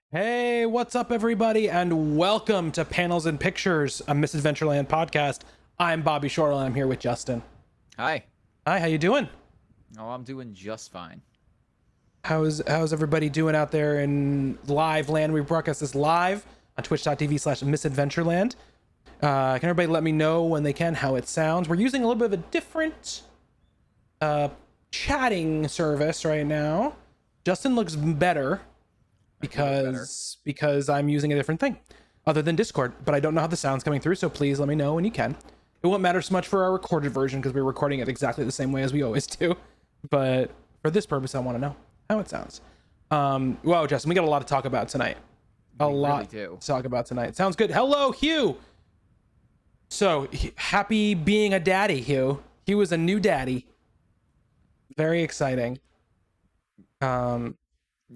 Hey, what's up, everybody, and welcome to Panels and Pictures, a Misadventureland podcast. I'm Bobby Shortle, and I'm here with Justin. Hi. Hi, how you doing? Oh, I'm doing just fine. How's everybody doing out there in live land? We broadcast this live on twitch.tv/misadventureland. Can everybody let me know when they can how it sounds? We're using a little bit of a different chatting service right now. Justin looks better because I'm using a different thing other than Discord, but I don't know how the sound's coming through, so please let me know when you can. It won't matter so much for our recorded version because we're recording it exactly the same way as we always do, but for this purpose I want to know how it sounds. Wow, Justin, we got a lot to talk about tonight. To talk about tonight. Sounds good. Hello, Hugh. So happy being a daddy, Hugh. Hugh is a new daddy. Very exciting.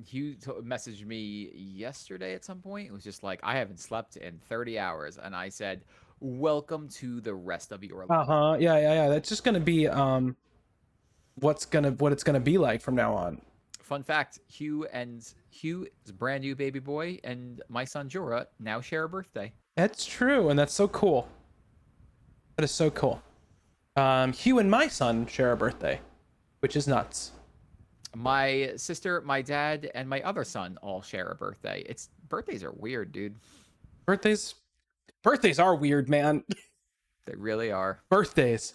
Hugh messaged me yesterday at some point. It was just like, I haven't slept in 30 hours. And I said, welcome to the rest of your life. Yeah. That's just going to be what it's gonna be like from now on. Fun fact, Hugh is a brand new baby boy, and my son Jorah now share a birthday. That's true, and that's so cool. That is so cool. Hugh and my son share a birthday, which is nuts. My sister, my dad, and my other son all share a birthday. Birthdays are weird, dude. Birthdays are weird, man. They really are. Birthdays,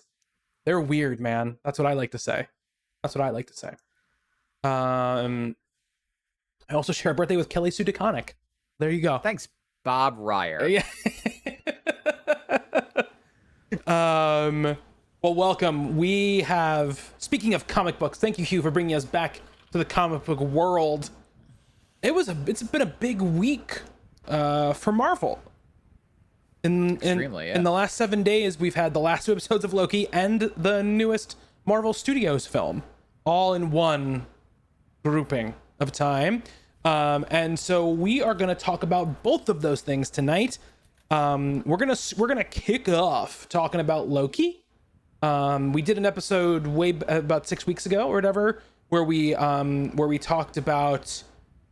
they're weird, man. That's what I like to say. I also share a birthday with Kelly Sue DeConnick. There you go. Thanks, Bob Ryer. Yeah. Well, welcome. We have, speaking of comic books, thank you, Hugh, for bringing us back to the comic book world. It's been a big week for Marvel. In the last 7 days, we've had the last 2 episodes of Loki and the newest Marvel Studios film, all in one grouping of time. And so we are going to talk about both of those things tonight. We're gonna kick off talking about Loki. We did an episode about 6 weeks ago or whatever, where we talked about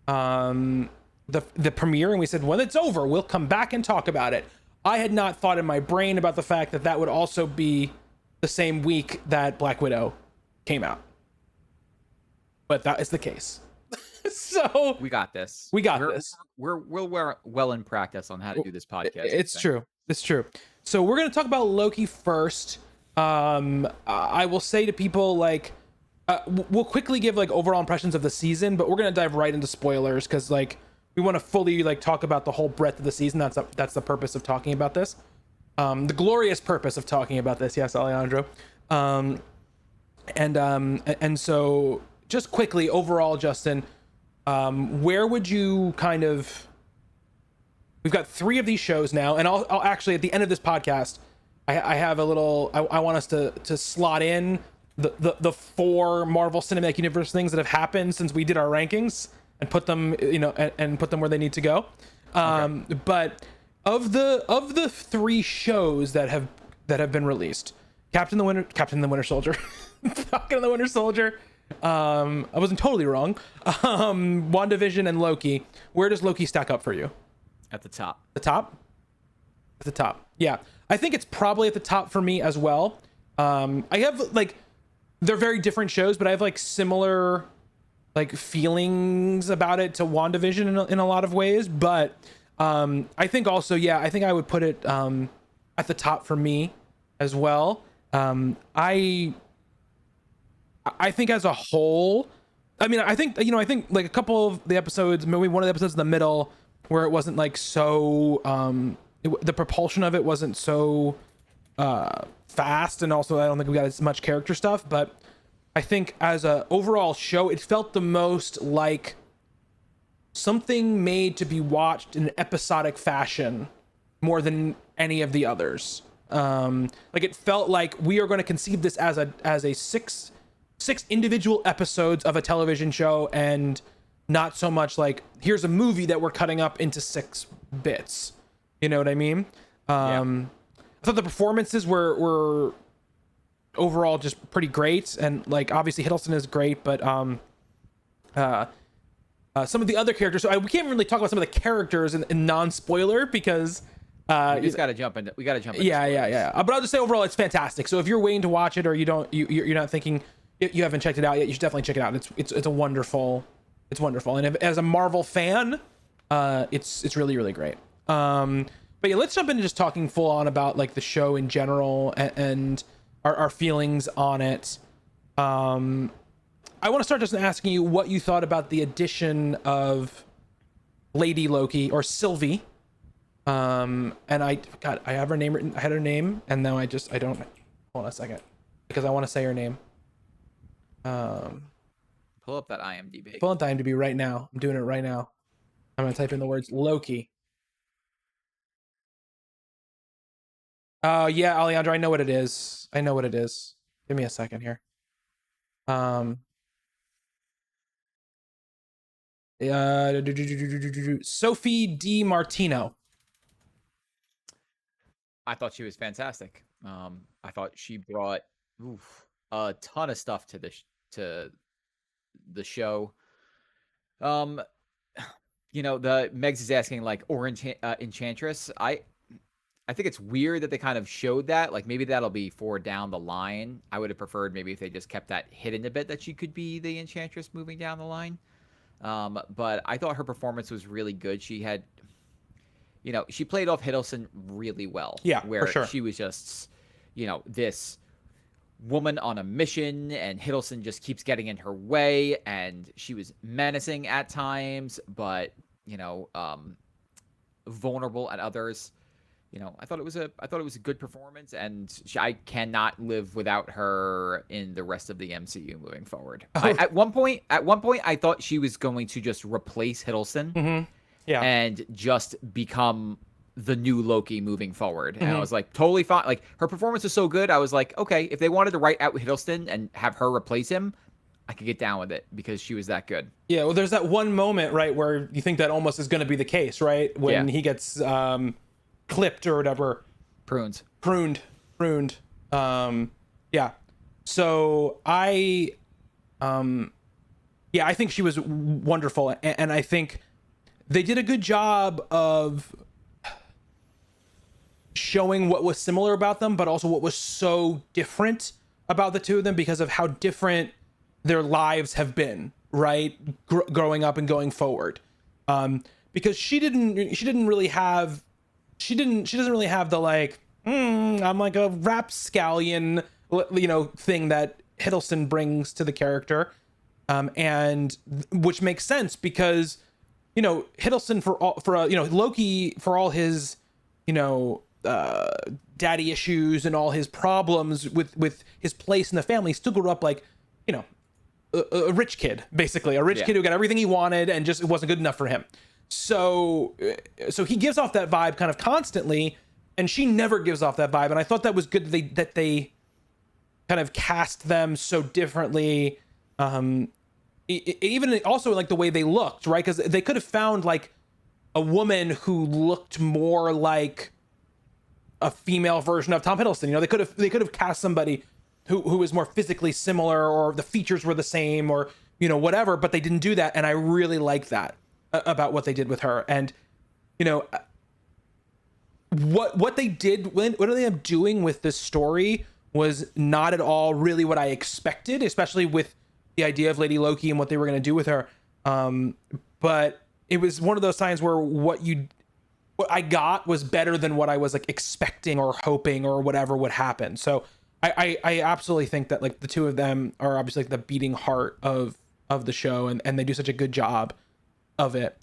the premiere, and we said when it's over we'll come back and talk about it. I had not thought in my brain about the fact that that would also be the same week that Black Widow came out, but that is the case. So we got this. We're well in practice on how to do this podcast. It's true. So we're going to talk about Loki first. I will say to people, like, we'll quickly give like overall impressions of the season, but we're going to dive right into spoilers because like we want to fully like talk about the whole breadth of the season. That's the purpose of talking about this. The glorious purpose of talking about this. Yes, Alejandro. And so just quickly overall, Justin, where would you kind of, we've got 3 of these shows now, and I'll actually at the end of this podcast I have a little, I want us to slot in the 4 Marvel Cinematic Universe things that have happened since we did our rankings and put them, and put them where they need to go. Okay. But of the 3 shows that have been released, Captain the Winter Soldier, Falcon and the Winter Soldier, I wasn't totally wrong. WandaVision and Loki. Where does Loki stack up for you? At the top. At the top. Yeah. I think it's probably at the top for me as well. I have like, they're very different shows, but I have like similar like feelings about it to WandaVision in a lot of ways. But I think also, yeah, I think I would put it at the top for me as well. I think as a whole, I mean, I think like a couple of the episodes, maybe one of the episodes in the middle where it wasn't like so, the propulsion of it wasn't so fast, and also I don't think we got as much character stuff, but I think as a overall show, it felt the most like something made to be watched in an episodic fashion more than any of the others. Like it felt like we are going to conceive this as a six individual episodes of a television show, and not so much like here's a movie that we're cutting up into 6 bits. You know what I mean? Yeah. I thought the performances were overall just pretty great, and like obviously Hiddleston is great, but some of the other characters. So we can't really talk about some of the characters in non-spoiler because we just got to jump into. We got to jump into. Yeah. But I'll just say overall, it's fantastic. So if you're waiting to watch it or you're not thinking you haven't checked it out yet, you should definitely check it out. It's wonderful. And as a Marvel fan, it's really really great. But yeah, let's jump into just talking full on about like the show in general and our feelings on it. I want to start just asking you what you thought about the addition of Lady Loki or Sylvie. And I have her name written. I had her name, and now I don't. Hold on a second, because I want to say her name. Pull up that IMDb. Pull up the IMDb right now. I'm doing it right now. I'm gonna type in the words Loki. Yeah, Alejandro, I know what it is. Give me a second here. Sophie D Martino. I thought she was fantastic. I thought she brought a ton of stuff to the show. The Megs is asking like Enchantress. I think it's weird that they kind of showed that. Like maybe that'll be for down the line. I would have preferred maybe if they just kept that hidden a bit that she could be the Enchantress moving down the line. But I thought her performance was really good. She had, she played off Hiddleston really well. Yeah, where for sure. She was just, this woman on a mission, and Hiddleston just keeps getting in her way, and she was menacing at times, but vulnerable at others. I thought it was a good performance, and I cannot live without her in the rest of the MCU moving forward. At one point, I thought she was going to just replace Hiddleston, and just become the new Loki moving forward. And I was like, totally fine. Like her performance is so good. I was like, okay, if they wanted to write out Hiddleston and have her replace him, I could get down with it because she was that good. Yeah, well, there's that one moment, right, where you think that almost is going to be the case, right? When he gets clipped or whatever. Pruned. Yeah. So I think she was wonderful. And I think they did a good job of showing what was similar about them, but also what was so different about the two of them because of how different their lives have been, right? Growing up and going forward. Because she doesn't really have the like, I'm like a rapscallion, thing that Hiddleston brings to the character. And which makes sense because, Hiddleston Loki, for all his, daddy issues and all his problems with his place in the family, still grew up like, a rich kid, basically a rich kid who got everything he wanted and just it wasn't good enough for him. So he gives off that vibe kind of constantly, and she never gives off that vibe. And I thought that was good that they kind of cast them so differently. Even also like the way they looked, right? Because they could have found like a woman who looked more like a female version of Tom Hiddleston. They could have cast somebody who was more physically similar, or the features were the same, or whatever. But they didn't do that, and I really like that about what they did with her. And what they did, what they ended up doing with this story was not at all really what I expected, especially with the idea of Lady Loki and what they were going to do with her. But it was one of those times where what I got was better than what I was like expecting or hoping or whatever would happen. So I absolutely think that like the two of them are obviously like the beating heart of the show, and they do such a good job of it.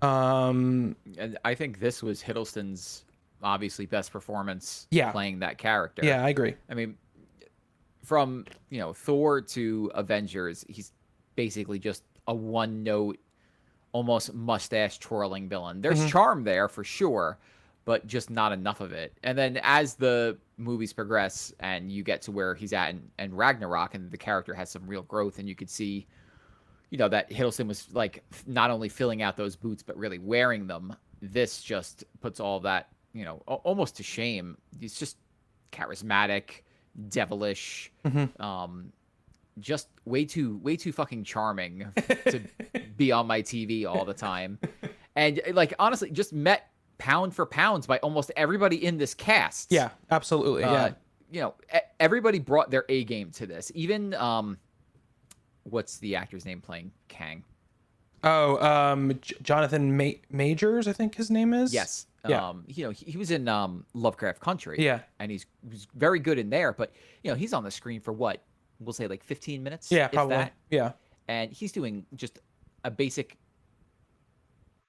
And I think this was Hiddleston's obviously best performance playing that character. Yeah, I agree. I mean, from Thor to Avengers, he's basically just a one note, almost mustache twirling villain. There's charm there for sure, but just not enough of it. And then as the movies progress and you get to where he's at in Ragnarok, and the character has some real growth, and you could see that Hiddleston was like not only filling out those boots but really wearing them. This just puts all that almost to shame. He's just charismatic, devilish, just way too fucking charming to be on my TV all the time. And like honestly, just met pound for pounds by almost everybody in this cast. Yeah, absolutely. Yeah. You know, everybody brought their A game to this. Even what's the actor's name playing Kang? Oh, Jonathan Majors, I think his name is. Yes. Yeah. You know, he was in Lovecraft Country. Yeah. And he's very good in there, but you know, he's on the screen for what? We'll say like 15 minutes. Yeah, if probably. that. Yeah. And he's doing just a basic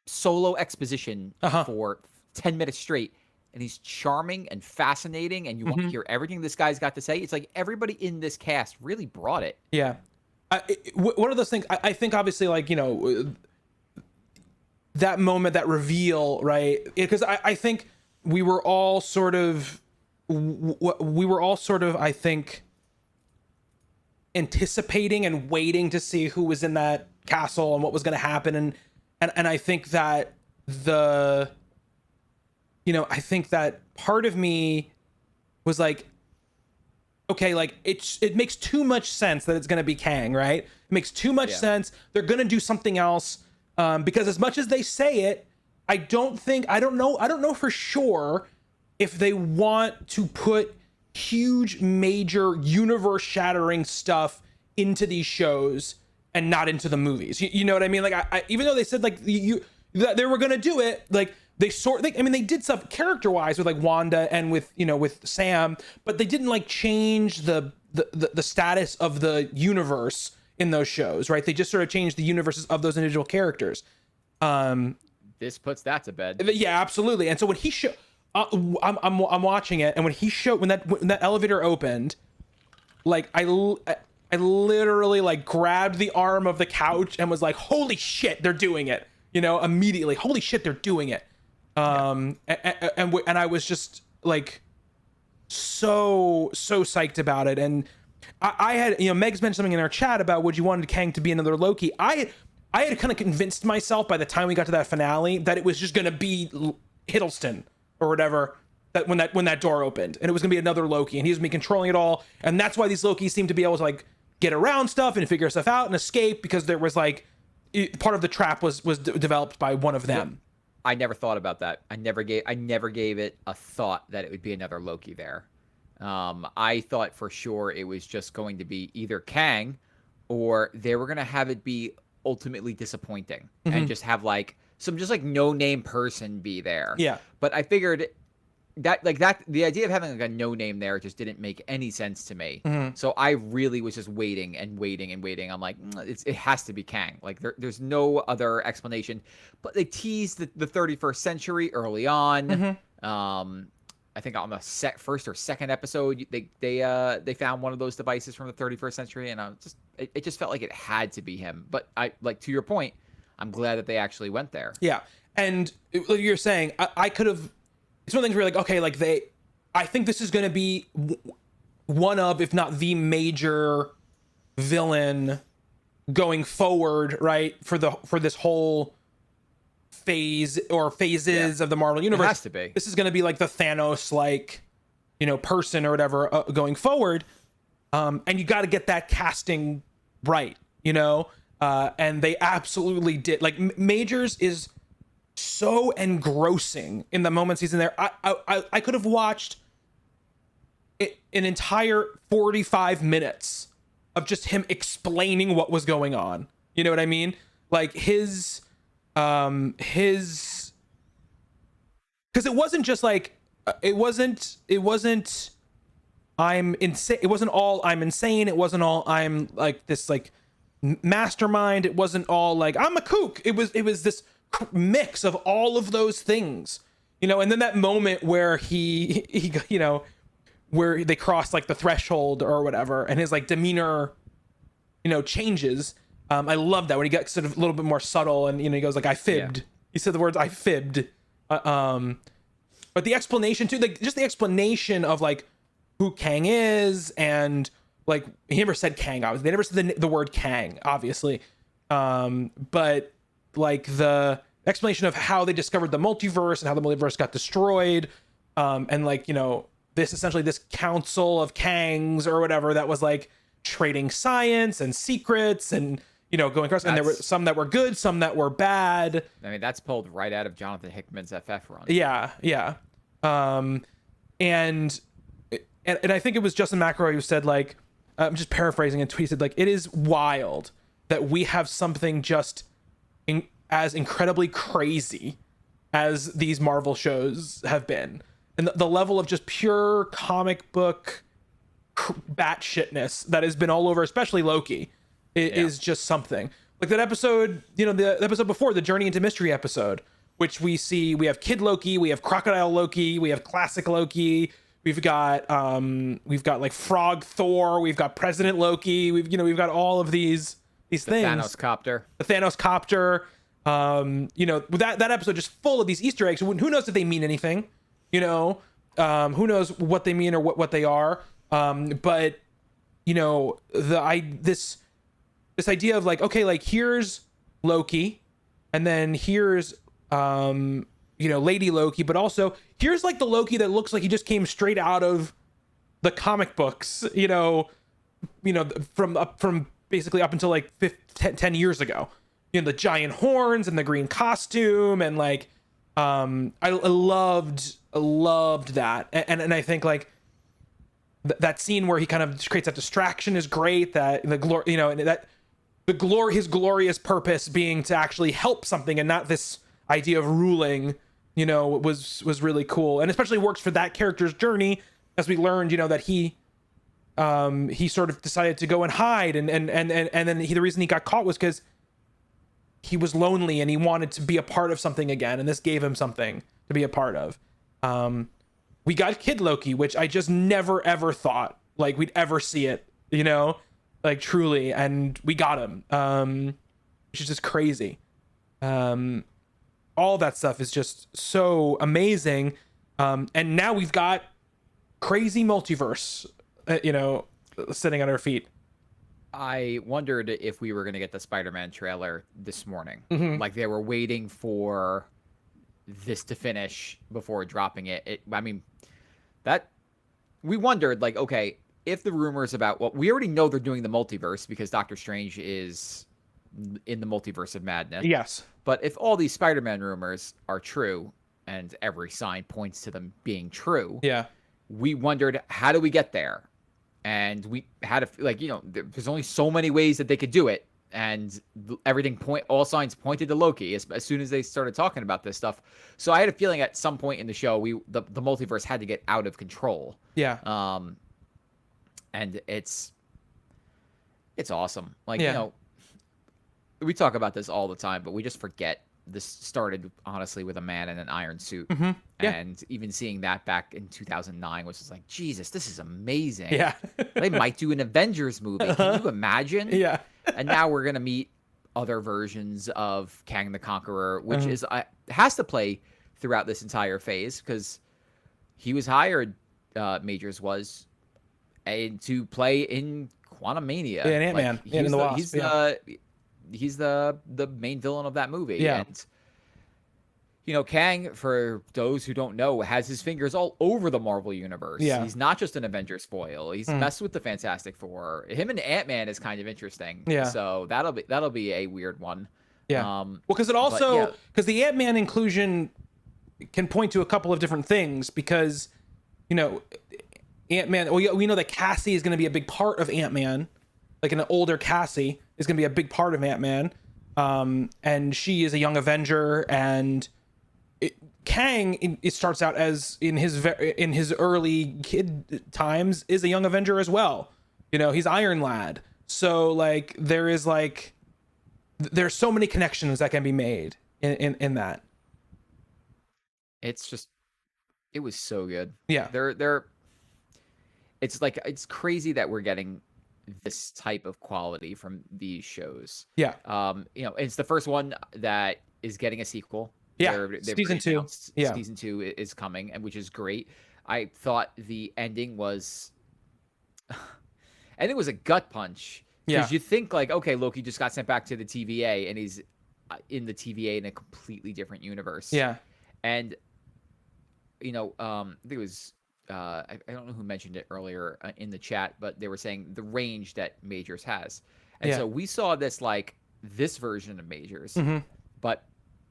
solo exposition for 10 minutes straight. And he's charming and fascinating, and you want to hear everything this guy's got to say. It's like everybody in this cast really brought it. Yeah. One of those things, I think obviously, like, you know, that moment, that reveal, right? Because I think we were all sort of, I think, anticipating and waiting to see who was in that castle and what was going to happen. And I think that I think that part of me was like, okay, like it makes too much sense that it's going to be Kang, right? It makes too much sense. They're going to do something else, because as much as they say it, I don't know for sure if they want to put huge, major, universe-shattering stuff into these shows and not into the movies. You know what I mean? Like, I even though they said like that they were going to do it, like they did stuff character-wise with like Wanda and with Sam, but they didn't like change the status of the universe in those shows, right? They just sort of changed the universes of those individual characters. This puts that to bed. Yeah, absolutely. And so when he showed, I'm watching it, and when he showed, when that elevator opened, like I literally like grabbed the arm of the couch and was like, holy shit, they're doing it. Immediately, holy shit, they're doing it. And I was just like so psyched about it. And I had, Meg's mentioned something in our chat about would you wanted Kang to be another Loki. I had kind of convinced myself by the time we got to that finale that it was just going to be Hiddleston or whatever, that when that door opened, and it was going to be another Loki, and he was going to be controlling it all. And that's why these Lokis seem to be able to like get around stuff and figure stuff out and escape, because there was like part of the trap was developed by one of them. I never thought about that. I never gave it a thought that it would be another Loki there. I thought for sure it was just going to be either Kang, or they were going to have it be ultimately disappointing and just have like some just like no name person be there. Yeah. But I figured that the idea of having like a no name there just didn't make any sense to me. So I really was just waiting and waiting and waiting. I'm like, it has to be Kang. Like there's no other explanation. But they teased the 31st century early on. I think on the first or second episode, they found one of those devices from the 31st century, and it just felt like it had to be him. But to your point, I'm glad that they actually went there. Yeah, and like you're saying, I could have. It's one of the things where you're like, okay, like I think this is going to be one of, if not the major villain going forward, right? For this whole phase or phases of the Marvel universe. It has to be. This is going to be like the Thanos, like, person or whatever going forward. And you got to get that casting right, and they absolutely did. Like Majors is so engrossing in the moments he's in there. I could have watched an entire 45 minutes of just him explaining what was going on. You know what I mean? Like his because it wasn't just like it wasn't I'm insane. It wasn't all I'm insane. It wasn't all I'm like this like mastermind. It wasn't all like I'm a kook. It was this mix of all of those things, and then that moment where he where they cross like the threshold or whatever, and his like demeanor changes. I love that when he got sort of a little bit more subtle, and he goes like, I fibbed. Yeah. He said the words I fibbed. But the explanation too, like just the explanation of like who Kang is, and like he never said Kang, obviously. They never said the word Kang, obviously. But like the explanation of how they discovered the multiverse and how the multiverse got destroyed, and like this essentially this council of Kangs or whatever that was like trading science and secrets and, going across. And there were some that were good, some that were bad. I mean, that's pulled right out of Jonathan Hickman's FF run. Yeah. And I think it was Justin McElroy who said, like, I'm just paraphrasing and tweeted, like, it is wild that we have something just as incredibly crazy as these Marvel shows have been. And the level of just pure comic book batshitness that has been all over, especially Loki, is just something. Like that episode, the episode before, the Journey into Mystery episode, which we have Kid Loki, we have Crocodile Loki, we have Classic Loki, we've got like Frog Thor, we've got President Loki, we've got all of these things. Thanos copter. The Thanos copter. That episode just full of these Easter eggs. Who knows if they mean anything? Who knows what they mean or what they are? But this idea of like, okay, like here's Loki, and then here's Lady Loki, but also here's like the Loki that looks like he just came straight out of the comic books, from basically up until like 10 years ago. The giant horns and the green costume, and like I loved that, and I think like that scene where he kind of creates that distraction is great. That the glory, and that his glorious purpose being to actually help something and not this idea of ruling, was really cool, and especially works for that character's journey, as we learned, that he sort of decided to go and hide, and then the reason he got caught was because he was lonely and he wanted to be a part of something again, and this gave him something to be a part of. We got Kid Loki, which I just never ever thought like we'd ever see it, like truly, and we got him, which is just crazy. All that stuff is just so amazing, and now we've got crazy multiverse, sitting at our feet. I wondered if we were going to get the Spider-Man trailer this morning. Like they were waiting for this to finish before dropping it. I mean, that we wondered, like, okay, if the rumors about we already know they're doing the multiverse because Doctor Strange is in the multiverse of madness. Yes. But if all these Spider-Man rumors are true, and every sign points to them being true, we wondered, how do we get there? And we had there's only so many ways that they could do it, and all signs pointed to Loki as soon as they started talking about this stuff. So I had a feeling at some point in the show, the multiverse had to get out of control. Yeah. And it's awesome. Like, we talk about this all the time, but we just forget this started honestly with a man in an iron suit. And even seeing that back in 2009 was just like, Jesus, this is amazing. Yeah. They might do an Avengers movie. Can you imagine? Yeah. And now we're going to meet other versions of Kang the Conqueror, which has to play throughout this entire phase, because he was hired, Majors was, to play in Quantumania. Yeah, Ant-Man. Like, in the Wasp. He's the main villain of that movie. Yeah. And Kang, for those who don't know, has his fingers all over the Marvel universe. Yeah. He's not just an Avengers foil. He's messed with the Fantastic Four. Him and Ant-Man is kind of interesting. Yeah. So that'll be a weird one. Yeah. Well, because because the Ant-Man inclusion can point to a couple of different things, because Ant-Man, we know that Cassie is going to be a big part of Ant-Man. Like an older Cassie is going to be a big part of Ant-Man. And she is a young Avenger, and Kang, it starts out as in his early kid times, is a young Avenger as well. He's Iron Lad. So like there's so many connections that can be made in that. It's just, it was so good. Yeah. It's crazy that we're getting this type of quality from these shows. Yeah. It's the first one that is getting a sequel. Yeah. Season 2. Yeah. Season 2 is coming, and which is great. I thought the ending was a gut punch. Because you think like, okay, Loki just got sent back to the TVA, and he's in the TVA in a completely different universe. Yeah. And I think it was I don't know who mentioned it earlier in the chat, but they were saying the range that Majors has. And so we saw this like this version of Majors, but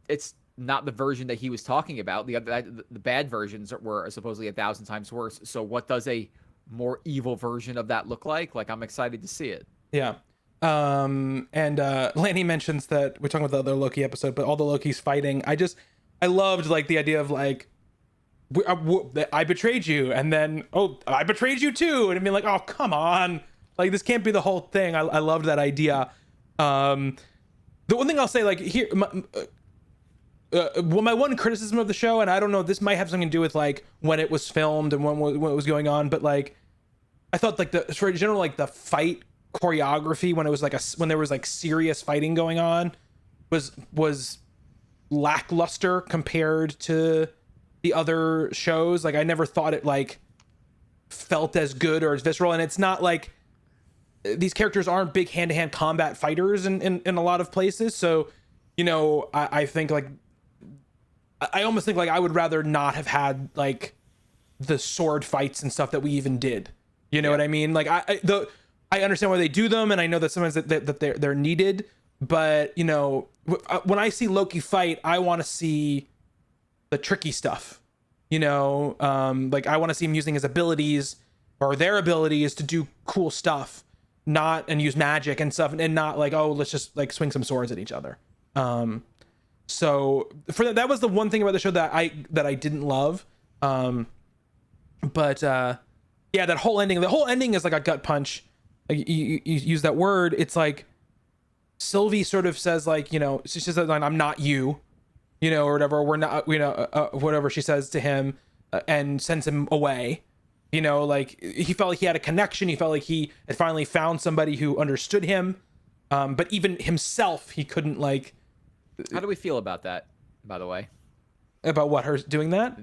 it's not the version that he was talking about. The bad versions were supposedly 1,000 times worse. So what does a more evil version of that look like? Like, I'm excited to see it. Yeah. And Lanny mentions that we're talking about the other Loki episode, but all the Lokis fighting. I loved like the idea of like, I betrayed you, and then I betrayed you too, and I mean like, oh come on, like this can't be the whole thing. I loved that idea. The one thing I'll say, like here, well, my one criticism of the show, and I don't know, this might have something to do with like when it was filmed and when it was going on, but like I thought like for general like the fight choreography when it was like when there was like serious fighting going on was lackluster compared to the other shows. Like I never thought it like felt as good or as visceral, and it's not like these characters aren't big hand-to-hand combat fighters in a lot of places. So you know, I think like I almost think like I would rather not have had like the sword fights and stuff that we even did. You know what I mean? Like I understand why they do them, and I know that sometimes that they're needed, but you know, when I see Loki fight, I want to see the tricky stuff, you know, like I want to see him using his abilities or their abilities to do cool stuff, and use magic and stuff, and not like, oh, let's just like swing some swords at each other. So for that was the one thing about the show that I didn't love. But yeah, the whole ending is like a gut punch. Like, you use that word. It's like Sylvie sort of says like, you know, she says that line, I'm not you, you know, or whatever. We're not, you know, whatever she says to him, and sends him away. You know, like he felt like he had a connection. He felt like he had finally found somebody who understood him. But even himself, he couldn't like. How do we feel about that, by the way? About what, her doing that?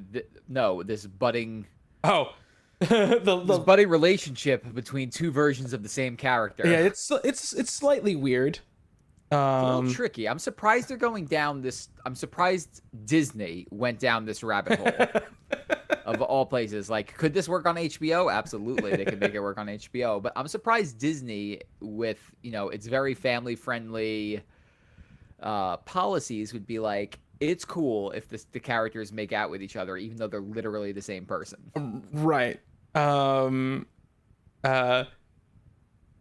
No, this budding. Oh. This budding relationship between two versions of the same character. Yeah, it's slightly weird. It's a little tricky. I'm surprised they're going down this. I'm surprised Disney went down this rabbit hole. Of all places, like, could this work on HBO? Absolutely, they could make it work on HBO. But I'm surprised Disney, with, you know, its very family friendly policies, would be like, it's cool if the characters make out with each other, even though they're literally the same person. Right. The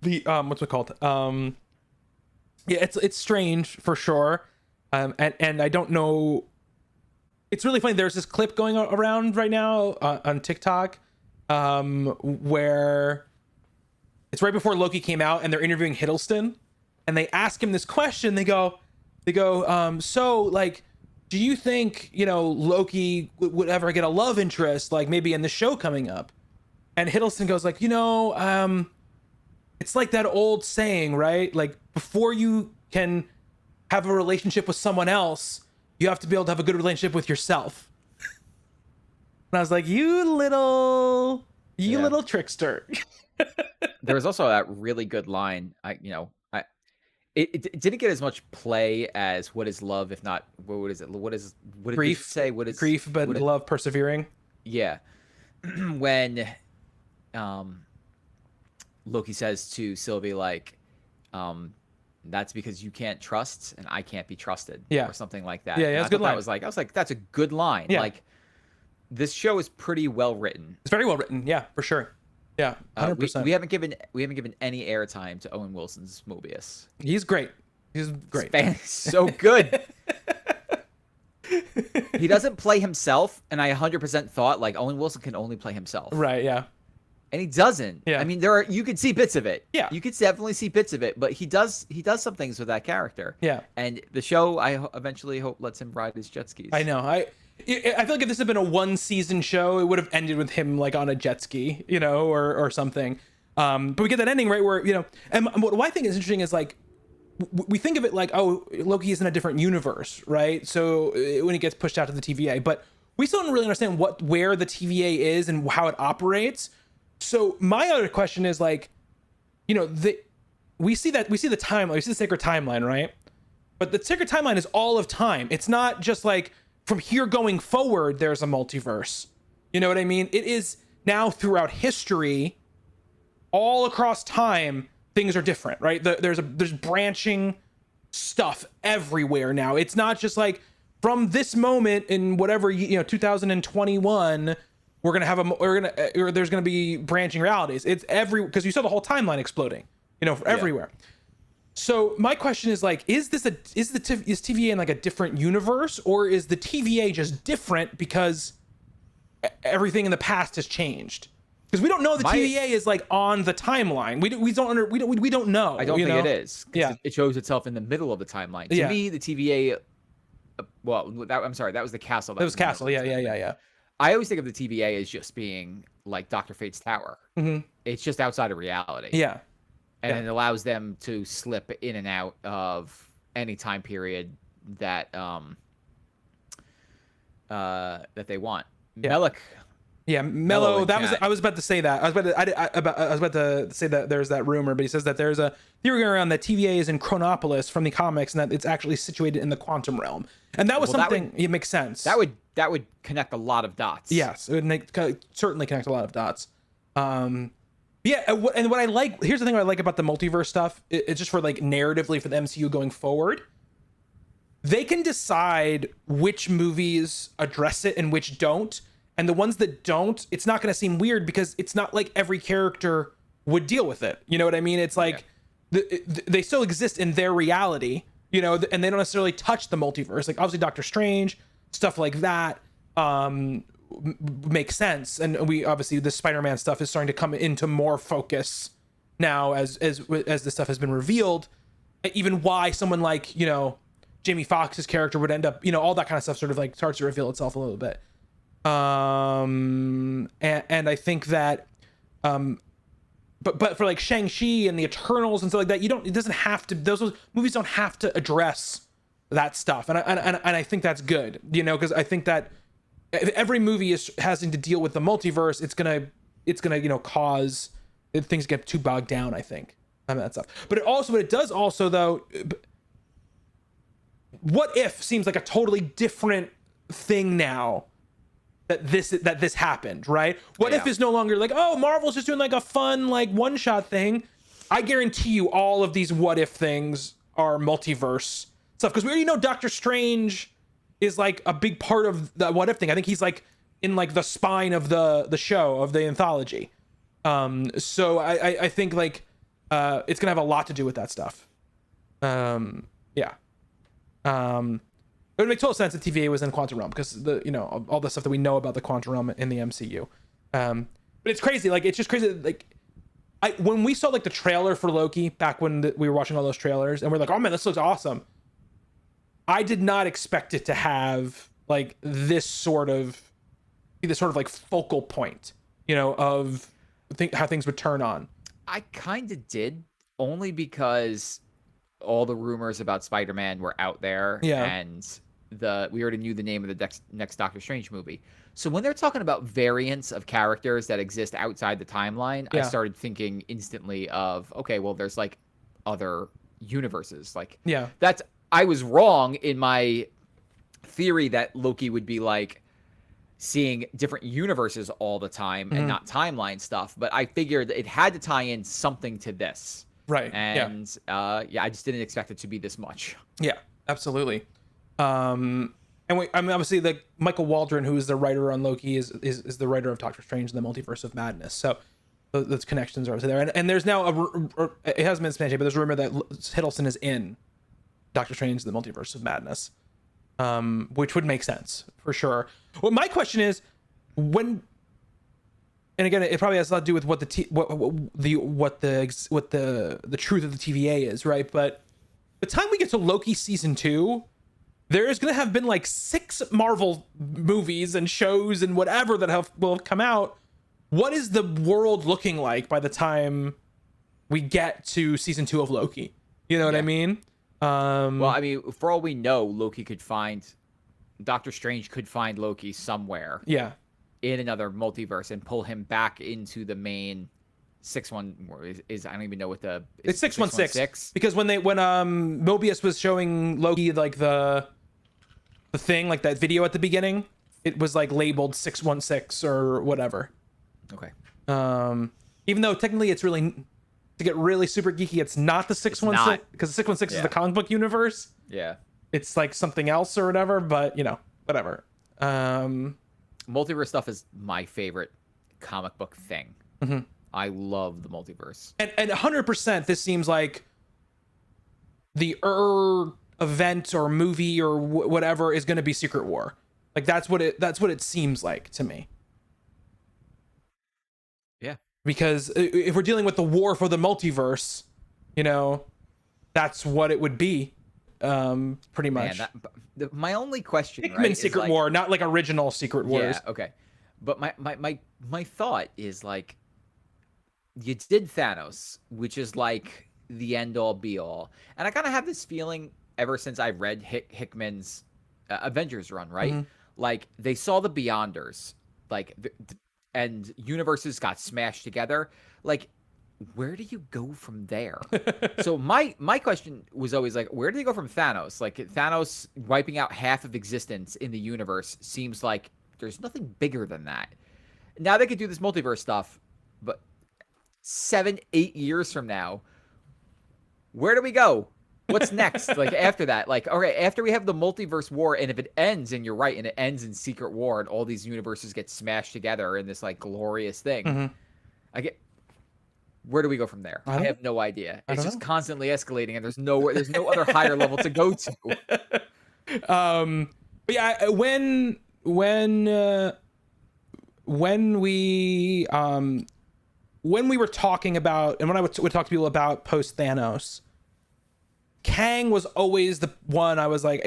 what's it called? Yeah, it's strange for sure. And I don't know. It's really funny. There's this clip going around right now on TikTok, where it's right before Loki came out, and they're interviewing Hiddleston, and they ask him this question. They go, so like, do you think, you know, Loki would ever get a love interest, like maybe in the show coming up? And Hiddleston goes like, you know, it's like that old saying, right? Like, before you can have a relationship with someone else, you have to be able to have a good relationship with yourself. And I was like, you little trickster. There was also that really good line. It didn't get as much play as "What is love if not what is it? What did grief it say? What is grief, but love persevering? Yeah, when Loki says to Sylvie like, that's because you can't trust and I can't be trusted, or something like that. Yeah, that's a good line. I was like, that's a good line. Yeah. Like, this show is pretty well written. It's very well written. Yeah, for sure. Yeah, 100%. We haven't given any airtime to Owen Wilson's Mobius. He's great. He's great. So good. He doesn't play himself, and I 100% thought like Owen Wilson can only play himself. Right. Yeah. And he doesn't. Yeah. I mean, you could see bits of it. Yeah. You could definitely see bits of it, but he does some things with that character. Yeah. And the show, I eventually hope, lets him ride his jet skis. I know. I feel like if this had been a 1-season show, it would have ended with him like on a jet ski, you know, or something. But we get that ending right where, you know, and what I think is interesting is like, we think of it like, oh, Loki is in a different universe, right? So when he gets pushed out to the TVA, but we still don't really understand where the TVA is and how it operates. So my other question is like, you know, we see the timeline, we see the sacred timeline, right? But the sacred timeline is all of time. It's not just like from here going forward, there's a multiverse. You know what I mean? It is now throughout history, all across time, things are different, right? There's branching stuff everywhere now. It's not just like from this moment in whatever 2021, there's gonna be branching realities. It's because you saw the whole timeline exploding, everywhere. So my question is like, is TVA in like a different universe, or is the TVA just different because everything in the past has changed? Because we don't know the TVA is like on the timeline. We don't know. I don't think it is. Yeah, it shows itself in the middle of the timeline. To me, the TVA. I'm sorry, that was the castle. That was castle. Yeah. I always think of the TVA as just being like Dr. Fate's tower. Mm-hmm. It's just outside of reality. Yeah. And it allows them to slip in and out of any time period that that they want. Yeah. Melek. Yeah, Mello. I was about to say that. I was about to say that there's that rumor, but he says that there's a theory around that TVA is in Chronopolis from the comics, and that it's actually situated in the quantum realm. And that was something. It makes sense. That would connect a lot of dots. Yes, it would certainly connect a lot of dots. Yeah, and what I like, here's the thing I like about the multiverse stuff. It's just for like narratively for the MCU going forward. They can decide which movies address it and which don't. And the ones that don't, it's not going to seem weird because it's not like every character would deal with it. You know what I mean? It's like they still exist in their reality, and they don't necessarily touch the multiverse. Like obviously Doctor Strange, stuff like that makes sense. And we obviously the Spider-Man stuff is starting to come into more focus now as this stuff has been revealed. Even why someone like, Jamie Foxx's character would end up, all that kind of stuff sort of like starts to reveal itself a little bit. And I think that, but for like Shang Chi and the Eternals and stuff like that, those movies don't have to address that stuff. And I think that's good, because I think that if every movie is having to deal with the multiverse, it's gonna cause things to get too bogged down, I think. That stuff. But it does also though, what if seems like a totally different thing now that this happened, right? What if is no longer like, oh, Marvel's just doing like a fun like one-shot thing. I guarantee you all of these what if things are multiverse stuff, because we already know Doctor Strange is like a big part of the what if thing. I think he's like in like the spine of the show, of the anthology. So I think like it's gonna have a lot to do with that stuff. Yeah. It would make total sense that TVA was in Quantum Realm because all the stuff that we know about the Quantum Realm in the MCU. But it's crazy. Like it's just crazy. Like when we saw like the trailer for Loki back when we were watching all those trailers and we're like, oh man, this looks awesome. I did not expect it to have like this sort of like focal point, of how things would turn on. I kind of did, only because all the rumors about Spider-Man were out there, and we already knew the name of the next Doctor Strange movie. So when they're talking about variants of characters that exist outside the timeline, I started thinking instantly of, okay, well, there's like other universes. Like, I was wrong in my theory that Loki would be like seeing different universes all the time and not timeline stuff. But I figured it had to tie in something to this. Right. And I just didn't expect it to be this much. Yeah, absolutely. And obviously like Michael Waldron, who is the writer on Loki, is the writer of Doctor Strange and the Multiverse of Madness. So those connections are obviously there. And there's now it hasn't been substantiated, but there's a rumor that Hiddleston is in Doctor Strange and the Multiverse of Madness, which would make sense for sure. Well, my question is and again, it probably has a lot to do with what the truth of the TVA is, right? But the time we get to Loki season 2, there is going to have been like 6 Marvel movies and shows and whatever that will have come out. What is the world looking like by the time we get to season 2 of Loki? You know what I mean? Well, I mean, for all we know, Doctor Strange could find Loki somewhere. Yeah. In another multiverse and pull him back into the main 6-1 is I don't even know what it's 616 because when Mobius was showing Loki like the thing, like that video at the beginning, it was like labeled 616 or whatever. Okay. Even though technically it's really, to get really super geeky, it's not the 616 because the 616 is the comic book universe. Yeah. It's like something else or whatever, but whatever. Multiverse stuff is my favorite comic book thing. Mm-hmm. I love the multiverse. And 100% this seems like the event or movie or whatever is going to be Secret War. Like that's what it seems like to me. Yeah. Because if we're dealing with the war for the multiverse, that's what it would be. Pretty much. Man, my only question, Hickman right, Secret War, not like original Secret Wars. Yeah, okay. But my thought is like, you did Thanos, which is like the end all be all, and I kind of have this feeling ever since I read Hickman's Avengers run, right? Mm-hmm. Like they saw the Beyonders, like and universes got smashed together. Like, where do you go from there? So my question was always like, where do they go from Thanos? Like Thanos wiping out half of existence in the universe seems like there's nothing bigger than that. Now they could do this multiverse stuff, but 7-8 years from now, where do we go? What's next? Like after that, like, okay, after we have the multiverse war, and if it ends, and you're right, and it ends in Secret War, and all these universes get smashed together in this like glorious thing, mm-hmm. Where do we go from there? I have no idea. It's just constantly escalating, and there's no other higher level to go to. But yeah, when we were talking about, and when I would talk to people about post Thanos, Kang was always the one I was like,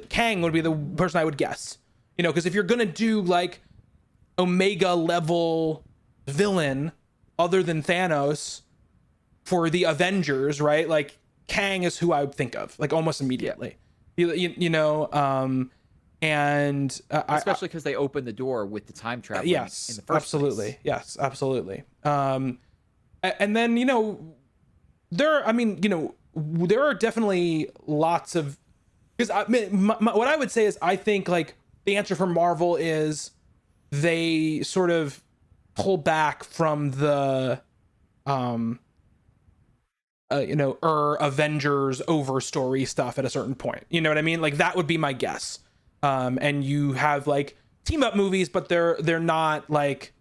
Kang would be the person I would guess, because if you're gonna do like Omega level villain other than Thanos for the Avengers, right? Like Kang is who I would think of, like almost immediately. And especially because they opened the door with the time travel. Yes, in the first absolutely. place. Yes, absolutely. And then there are definitely lots of, because what I would say is I think like the answer for Marvel is they sort of pull back from the Avengers over story stuff at a certain point. You know what I mean? Like that would be my guess. And you have like team up movies, but they're not like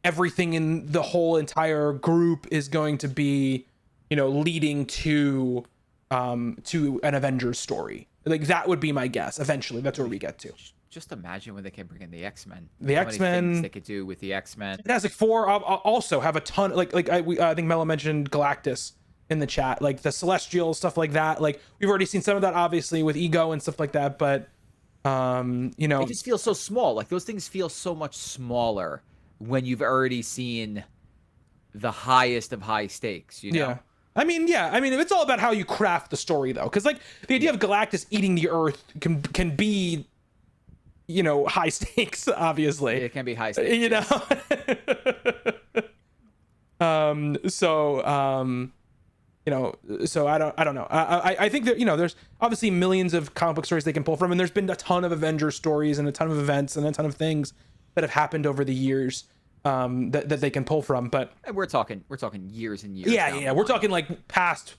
everything in the whole entire group is going to be, leading to an Avengers story. Like that would be my guess. Eventually, that's where we get to. Just imagine when they can bring in the X-Men. The X-Men they could do with the X-Men. Fantastic Four also have a ton. I think Mello mentioned Galactus in the chat, like the Celestials, stuff like that. Like we've already seen some of that, obviously, with Ego and stuff like that. But it just feels so small. Like those things feel so much smaller when you've already seen the highest of high stakes. Yeah. I mean, it's all about how you craft the story, though, because like the idea of Galactus eating the Earth can be, high stakes. Obviously, it can be high stakes. So I don't know. I think that there's obviously millions of comic book stories they can pull from, and there's been a ton of Avengers stories and a ton of events and a ton of things that have happened over the years that they can pull from. But and we're talking years and years. Yeah. We're talking like past,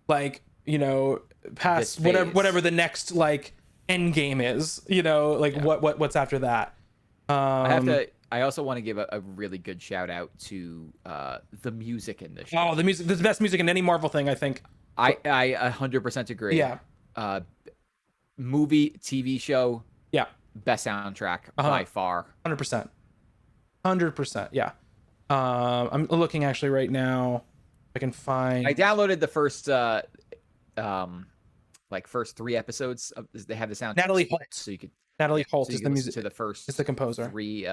like past whatever the next like end game is. What's after that. I also want to give a really good shout out to the music in this show. Oh, the music, the best music in any Marvel thing, I think. I 100% agree. Yeah. Movie, TV show. Yeah. Best soundtrack by far. 100%. 100%. Yeah. I'm looking actually right now. I can find. I downloaded the first first 3 episodes of. They have the soundtrack. Natalie Holt. So you could. Natalie Holt is the music. To the first. It's the composer. 3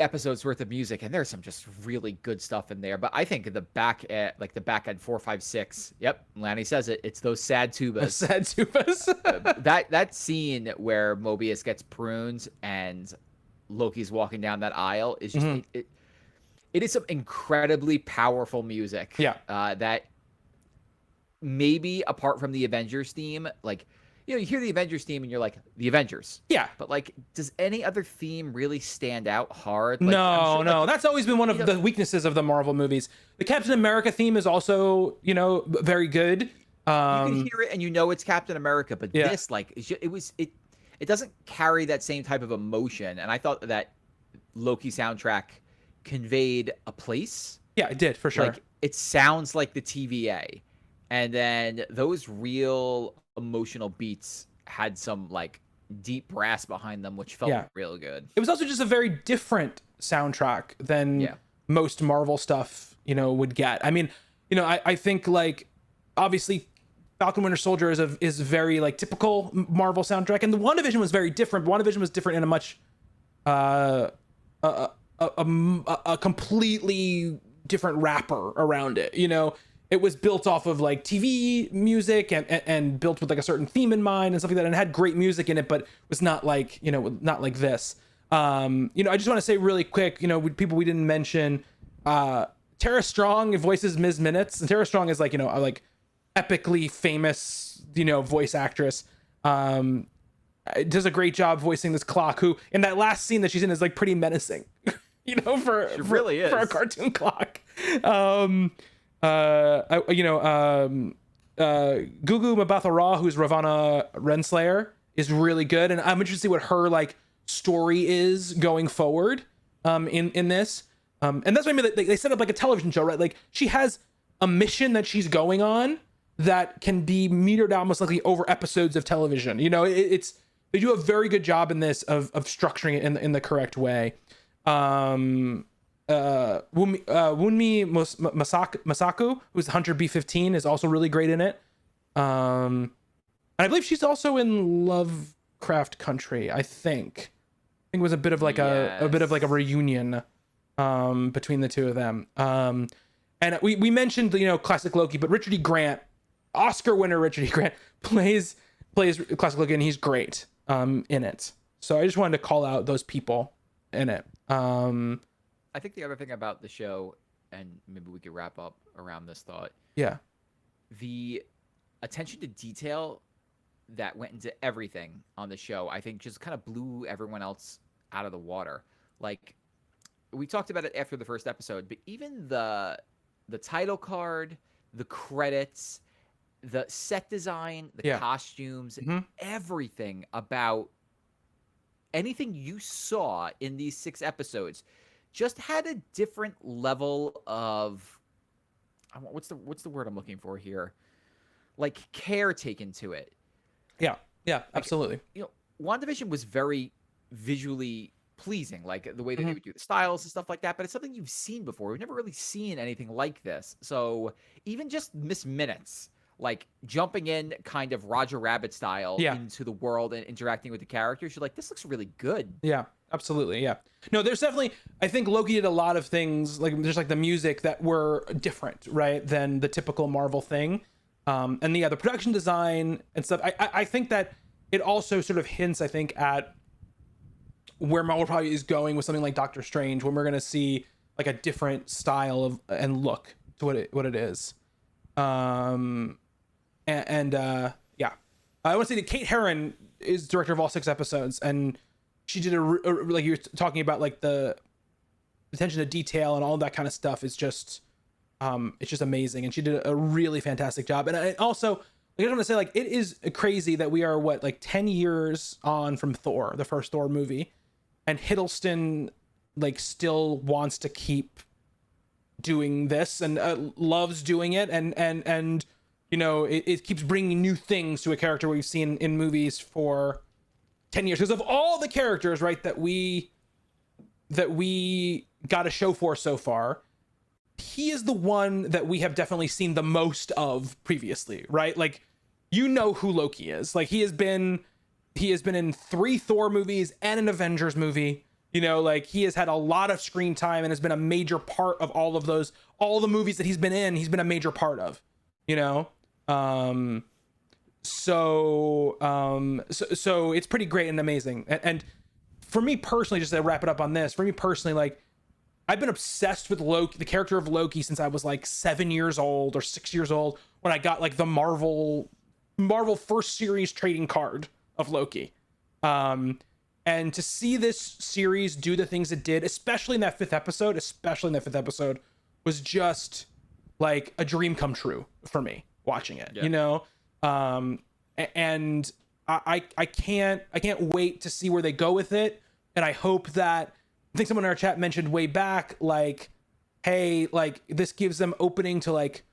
episodes worth of music, and there's some just really good stuff in there. But I think the back end 4, 5, 6. Yep, Lanny says it. It's those sad tubas. Sad tubas. that scene where Mobius gets pruned and Loki's walking down that aisle is just it is some incredibly powerful music. Yeah. That maybe apart from the Avengers theme, like you hear the Avengers theme and you're like, the Avengers. Yeah. But like, does any other theme really stand out hard? Like, No, no. That's always been one of the weaknesses of the Marvel movies. The Captain America theme is also, very good. You can hear it and it's Captain America, but this, like, it doesn't carry that same type of emotion. And I thought that Loki soundtrack conveyed a place. Yeah, it did, for sure. Like, it sounds like the TVA. And then those real emotional beats had some like deep brass behind them, which felt real good. It was also just a very different soundtrack than most Marvel stuff, would get. I mean, I think like obviously Falcon Winter Soldier is very like typical Marvel soundtrack, and the WandaVision was very different. WandaVision was different in a much a completely different wrapper around it. It was built off of like TV music and built with like a certain theme in mind and stuff like that, and it had great music in it, but was not like not like this. I just want to say really quick, people we didn't mention, Tara Strong voices Ms. Minutes, and Tara Strong is like a like epically famous voice actress. Does a great job voicing this clock, who in that last scene that she's in is like pretty menacing, for a cartoon clock. Gugu Mbatha-Raw, who's Ravonna Renslayer, is really good, and I'm interested to see what her like story is going forward in this. And that's what I mean. They set up like a television show, right? Like she has a mission that she's going on that can be metered out almost like over episodes of television. They do a very good job in this of structuring it in the correct way. Wunmi Masaku, who's Hunter B-15, is also really great in it. And I believe she's also in Lovecraft Country. I think it was a bit of like a reunion between the two of them. And we mentioned classic Loki, but Richard E. Grant, Oscar winner Richard E. Grant, plays classic Loki, and he's great in it. So I just wanted to call out those people in it. I think the other thing about the show, and maybe we could wrap up around this thought. Yeah. The attention to detail that went into everything on the show, I think just kind of blew everyone else out of the water. Like, we talked about it after the first episode, but even the title card, the credits, the set design, the costumes, everything about anything you saw in these 6 episodes just had a different level of what's the word I'm looking for here? Like care taken to it. Yeah, absolutely. WandaVision was very visually pleasing, like the way that they would do the styles and stuff like that, but it's something you've seen before. We've never really seen anything like this. So even just Miss Minutes, like jumping in kind of Roger Rabbit style into the world and interacting with the characters, you're like, this looks really good. Yeah, absolutely. Yeah. No, there's definitely, I think Loki did a lot of things, like there's like the music that were different, right, than the typical Marvel thing. And the production design and stuff. I think that it also sort of hints, I think, at where Marvel probably is going with something like Doctor Strange, when we're going to see like a different style of and look to what it is. I want to say that Kate Herron is director of all 6 episodes, and she did like you were talking about, like the attention to detail and all that kind of stuff is just it's just amazing, and she did a really fantastic job. And I also, I just want to say, like, it is crazy that we are 10 years on from Thor, the first Thor movie, and Hiddleston like still wants to keep doing this and loves doing it, and it keeps bringing new things to a character we've seen in movies for 10 years, because of all the characters, right, that we got a show for so far, he is the one that we have definitely seen the most of previously, right? Like, who Loki is. Like, he has been in 3 Thor movies and an Avengers movie. Like, he has had a lot of screen time and has been a major part of all of those, all the movies that he's been in, he's been a major part of, so it's pretty great and amazing. And for me personally, just to wrap it up on this, like, I've been obsessed with Loki, the character of Loki, since I was like 7 years old or 6 years old, when I got like the Marvel Marvel first series trading card of Loki. And to see this series do the things it did, especially in that fifth episode, was just like a dream come true for me watching it, you know? And I can't wait to see where they go with it. And I hope that, I think someone in our chat mentioned way back, like, hey, like this gives them opening to like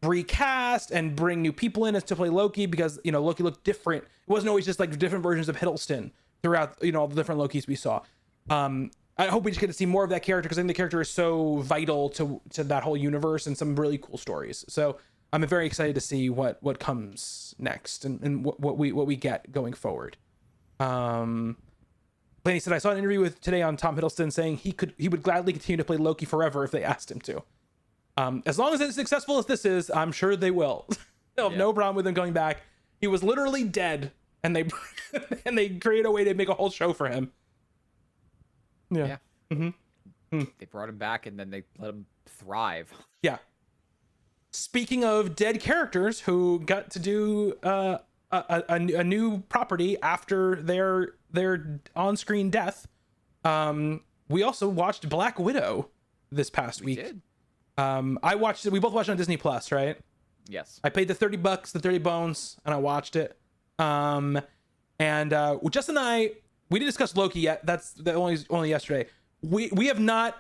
recast and bring new people in as to play Loki, because, you know, Loki looked different. It wasn't always just like different versions of Hiddleston throughout, you know, all the different Lokis we saw. I hope we just get to see more of that character, because I think the character is so vital to that whole universe and some really cool stories. So I'm very excited to see what comes next and what we get going forward. Laney said, I saw an interview today on Tom Hiddleston saying he would gladly continue to play Loki forever if they asked him to. As long as it's successful as this is, I'm sure they will. They'll have no problem with him going back. He was literally dead, and they created a way to make a whole show for him. Yeah. They brought him back, and then they let him thrive. Yeah. Speaking of dead characters who got to do a new property after their on-screen death, we also watched Black Widow this past week. Did. I watched it. We both watched it on Disney Plus, right? Yes. I paid the $30, the 30 bones, and I watched it. And Justin and I, we didn't discuss Loki yet. That's only yesterday. We have not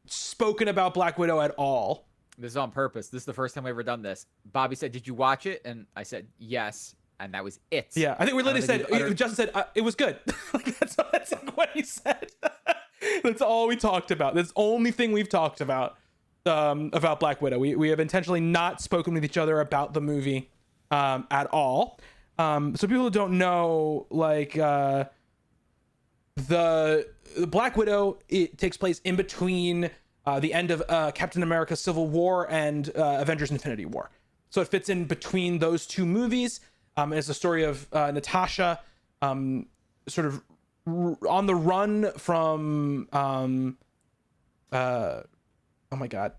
spoken about Black Widow at all. This is on purpose. This is the first time we've ever done this. Bobby said, "Did you watch it?" And I said, "Yes." And that was it. Yeah, I think we literally said, Justin said, it was good. Like, that's like what he said. That's all we talked about. That's the only thing we've talked about Black Widow. We have intentionally not spoken with each other about the movie at all. So people who don't know, like, the Black Widow, it takes place in between the end of Captain America Civil War and Avengers Infinity War. So it fits in between those two movies. It's the story of Natasha sort of on the run from oh my god,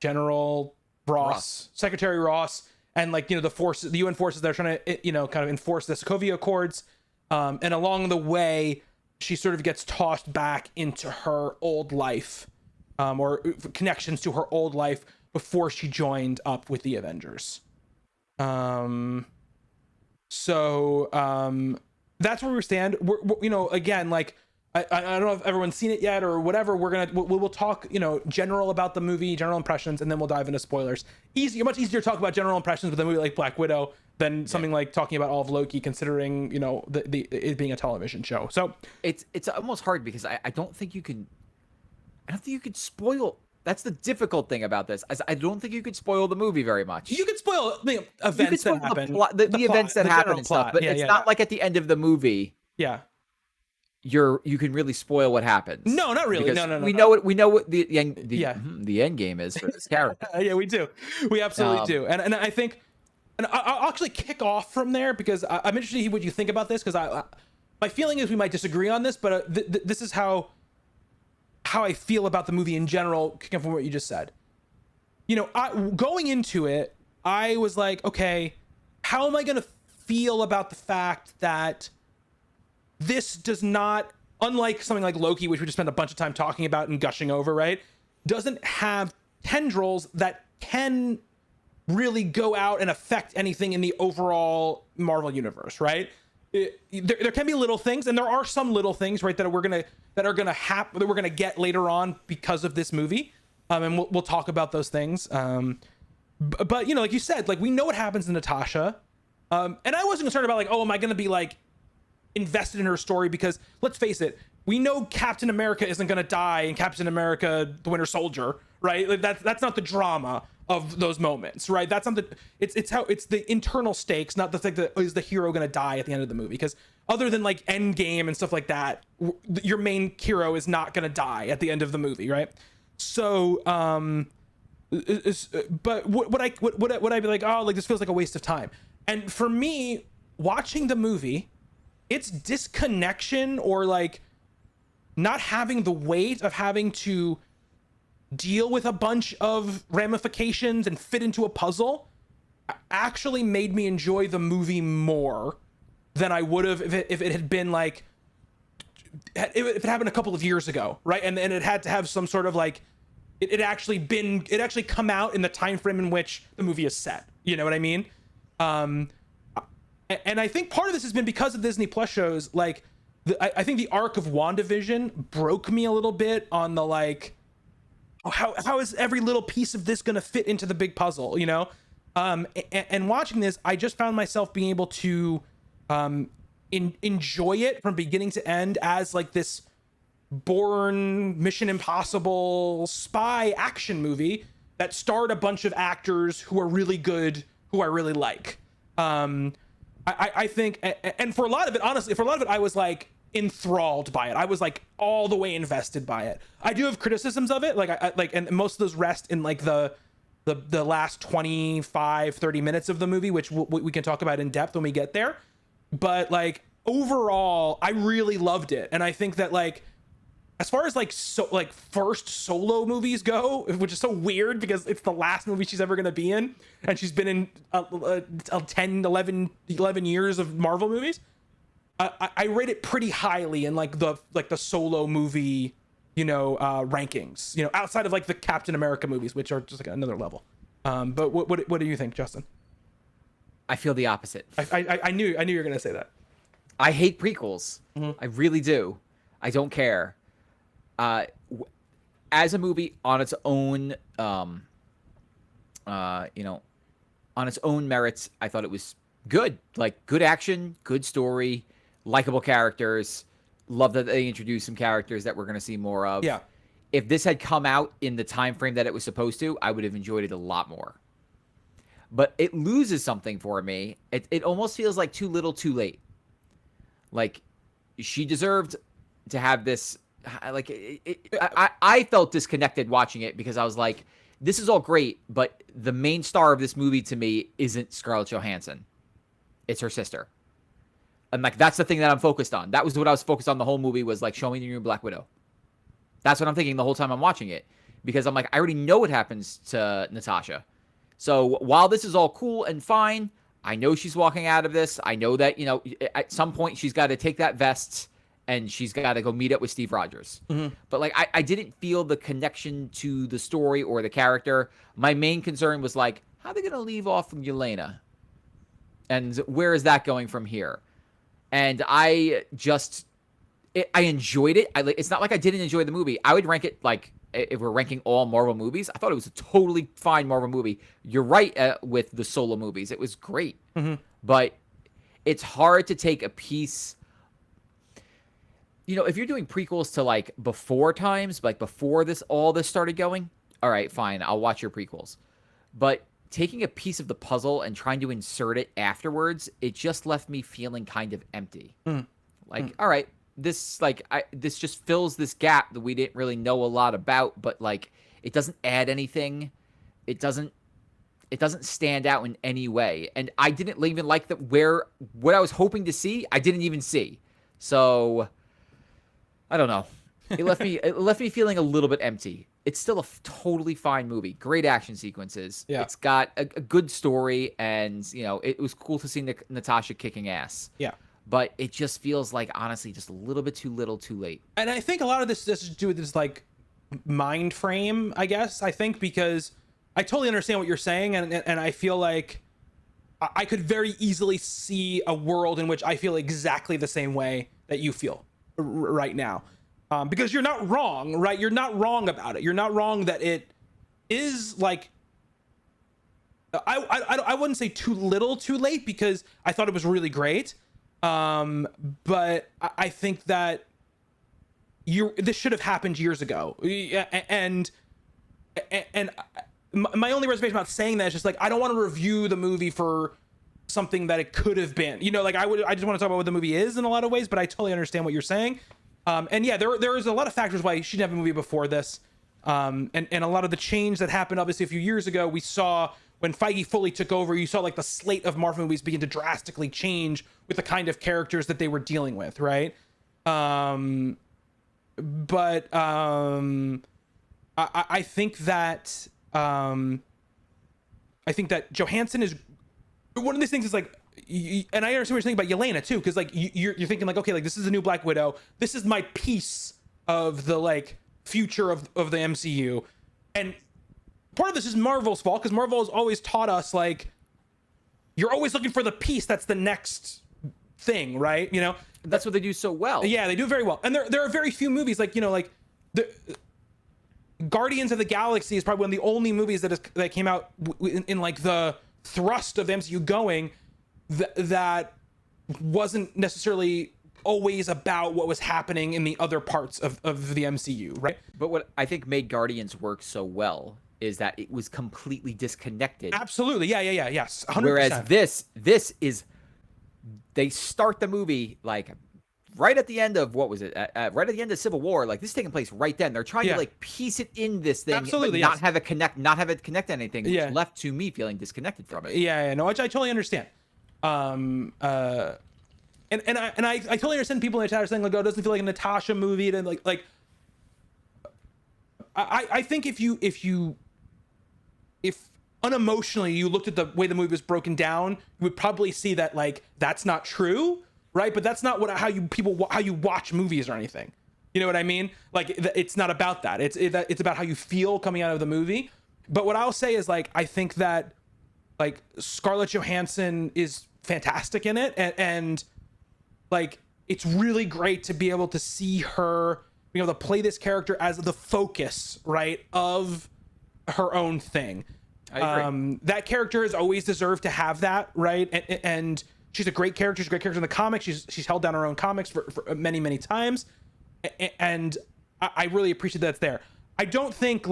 General Ross, Secretary Ross, and like, you know, the UN forces that are trying to, you know, kind of enforce the Sokovia Accords, and along the way she sort of gets tossed back into her old life, or connections to her old life before she joined up with the Avengers. So that's where we stand. We're you know, again, like, I don't know if everyone's seen it yet or whatever. We'll talk, you know, general about the movie, general impressions, and then we'll dive into spoilers. Much easier to talk about general impressions with a movie like Black Widow than something like talking about all of Loki, considering, you know, it being a television show. So it's almost hard, because I don't think you could spoil. That's the difficult thing about this. I don't think you could spoil the movie very much. you could spoil the events that happen, the events that happen and stuff, but it's not like at the end of the movie. Yeah. You can really spoil what happens. No, not really. No. We know what the end game is for this character. Yeah, we do. We absolutely do. And I think, and I'll actually kick off from there, because I'm interested in what you think about this, because my feeling is we might disagree on this, but this is how I feel about the movie in general, kicking from what you just said. You know, going into it, I was like, okay, how am I going to feel about the fact that this does not, unlike something like Loki, which we just spent a bunch of time talking about and gushing over, right, doesn't have tendrils that can really go out and affect anything in the overall Marvel universe, right? There can be little things, and there are some little things, right, that we're gonna get later on because of this movie, and we'll talk about those things. But you know, like you said, like, we know what happens to Natasha, and I wasn't concerned about, like, oh, am I gonna be like invested in her story, because let's face it, we know Captain America isn't gonna die in Captain America: The Winter Soldier, right? Like, that's not the drama of those moments, right? That's not it's the internal stakes, not the thing that is the hero gonna die at the end of the movie, because other than like Endgame and stuff like that, your main hero is not gonna die at the end of the movie, right? So but would I be like, oh, like, this feels like a waste of time? And for me, watching the movie, it's disconnection, or like not having the weight of having to deal with a bunch of ramifications and fit into a puzzle, actually made me enjoy the movie more than I would have if it had been like, if it happened a couple of years ago, right? And it had to have some sort of like, it actually come out in the time frame in which the movie is set. You know what I mean? And I think part of this has been because of Disney Plus shows. Like, I think the arc of WandaVision broke me a little bit on the like, oh, how is every little piece of this going to fit into the big puzzle, you know? And watching this, I just found myself being able to enjoy it from beginning to end as like this Bourne Mission Impossible spy action movie that starred a bunch of actors who are really good, who I really like. I think, and for a lot of it, honestly, I was like enthralled by it. I was like all the way invested by it. I do have criticisms of it, and most of those rest in like the last 25-30 minutes of the movie, which we can talk about in depth when we get there. But like overall, I really loved it, and I think that like, as far as like first solo movies go, which is so weird because it's the last movie she's ever going to be in, and she's been in 10 11 years of Marvel movies, I rate it pretty highly in like the solo movie, you know, rankings, you know, outside of like the Captain America movies, which are just like another level. But what do you think, Justin? I feel the opposite. I knew you were going to say that. I hate prequels. I really do. I don't care. As a movie on its own, on its own merits, I thought it was good. Like, good action, good story, likable characters. Love that they introduced some characters that we're going to see more of. Yeah. If this had come out in the time frame that it was supposed to, I would have enjoyed it a lot more. But it loses something for me. It almost feels like too little, too late. Like, she deserved to have this. Like, I felt disconnected watching it because I was like, this is all great, but the main star of this movie to me isn't Scarlett Johansson. It's her sister. And like, that's the thing that I'm focused on. That was what I was focused on the whole movie, was like, show me the new Black Widow. That's what I'm thinking the whole time I'm watching it, because I'm like, I already know what happens to Natasha. So while this is all cool and fine, I know she's walking out of this. I know that, you know, at some point she's got to take that vest and she's got to go meet up with Steve Rogers. But like, I didn't feel the connection to the story or the character. My main concern was like, how are they going to leave off Yelena? And where is that going from here? And I enjoyed it. It's not like I didn't enjoy the movie. I would rank it like, if we're ranking all Marvel movies, I thought it was a totally fine Marvel movie. You're right with the solo movies. It was great. But it's hard to take a piece. You know, if you're doing prequels to like before times, like before all this started going, all right, fine, I'll watch your prequels. But taking a piece of the puzzle and trying to insert it afterwards, it just left me feeling kind of empty. Like, all right, this just fills this gap that we didn't really know a lot about, but like, it doesn't add anything. It doesn't stand out in any way. And I didn't even like what I was hoping to see, I didn't even see. So I don't know. It left me feeling a little bit empty. It's still a totally fine movie. Great action sequences. Yeah. It's got a good story, and you know, it was cool to see Natasha kicking ass. Yeah. But it just feels like, honestly, just a little bit too little, too late. And I think a lot of this has to do with this like mind frame, I guess. I think because I totally understand what you're saying, and I feel like I could very easily see a world in which I feel exactly the same way that you feel right now. Because you're not wrong, right? You're not wrong about it. You're not wrong that it is like, I wouldn't say too little, too late, because I thought it was really great. But I think that this should have happened years ago. And my only reservation about saying that is just like, I don't want to review the movie for something that it could have been, you know, like I just want to talk about what the movie is in a lot of ways, but I totally understand what you're saying. And yeah, there is a lot of factors why you shouldn't have a movie before this. And a lot of the change that happened, obviously, a few years ago, we saw when Feige fully took over, you saw like the slate of Marvel movies begin to drastically change with the kind of characters that they were dealing with, right? I think that Johansson is one of these things is like, and I understand what you're saying about Yelena too, because like you're thinking like, okay, like this is a new Black Widow. This is my piece of the like future of the MCU, and part of this is Marvel's fault because Marvel has always taught us like you're always looking for the piece that's the next thing, right? You know, That's what they do so well. yeah, they do very well, and there are very few movies like, you know, like the Guardians of the Galaxy is probably one of the only movies that came out in like the thrust of the MCU going that wasn't necessarily always about what was happening in the other parts of the MCU, right? But what I think made Guardians work so well is that it was completely disconnected. Absolutely. Yes. 100%. Whereas this is, they start the movie like right at the end of right at the end of Civil War. Like this is taking place right then. They're trying to like piece it in this thing, absolutely, but not have it connect to anything, which left to me feeling disconnected from it. No, I totally understand. And I totally understand people in the chat are saying like, oh, it doesn't feel like a Natasha movie. And like I think if unemotionally you looked at the way the movie was broken down, you would probably see that like that's not true, right? But that's not how you watch movies or anything. You know what I mean? Like it's not about that. It's about how you feel coming out of the movie. But what I'll say is like I think that like Scarlett Johansson is fantastic in it, and like it's really great to be able to see her being able to play this character as the focus, right, of her own thing. I agree. That character has always deserved to have that, right? And she's a great character. She's a great character in the comics. She's held down her own comics for many times, and I really appreciate that it's there. I don't think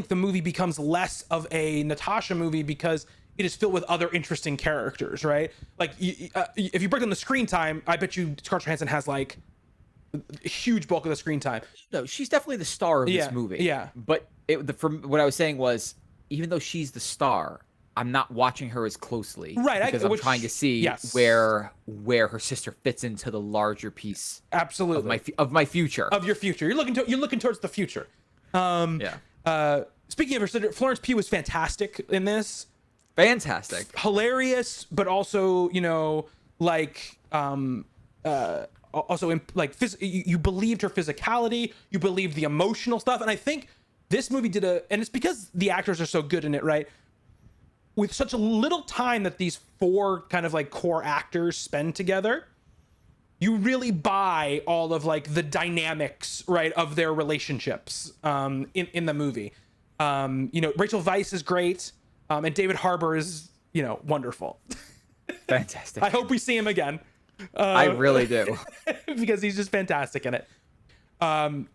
the movie becomes less of a Natasha movie because it is filled with other interesting characters, right? Like if you break down the screen time, I bet you Scarlett Johansson has like a huge bulk of the screen time. No, she's definitely the star of this movie. Yeah. But from what I was saying was, even though she's the star, I'm not watching her as closely, right? Because I'm trying to see where her sister fits into the larger piece. Absolutely. Of my future. Of your future. You're looking towards the future. Speaking of her sister, Florence Pugh was fantastic in this. Fantastic. Hilarious, but also, you know, like also you believed her physicality, you believed the emotional stuff, and I think this movie and it's because the actors are so good in it, right? With such a little time that these four kind of like core actors spend together, you really buy all of like the dynamics, right, of their relationships in the movie. You know, Rachel Weisz is great, and David Harbour is, you know, wonderful. Fantastic. I hope we see him again. I really do. Because he's just fantastic in it. I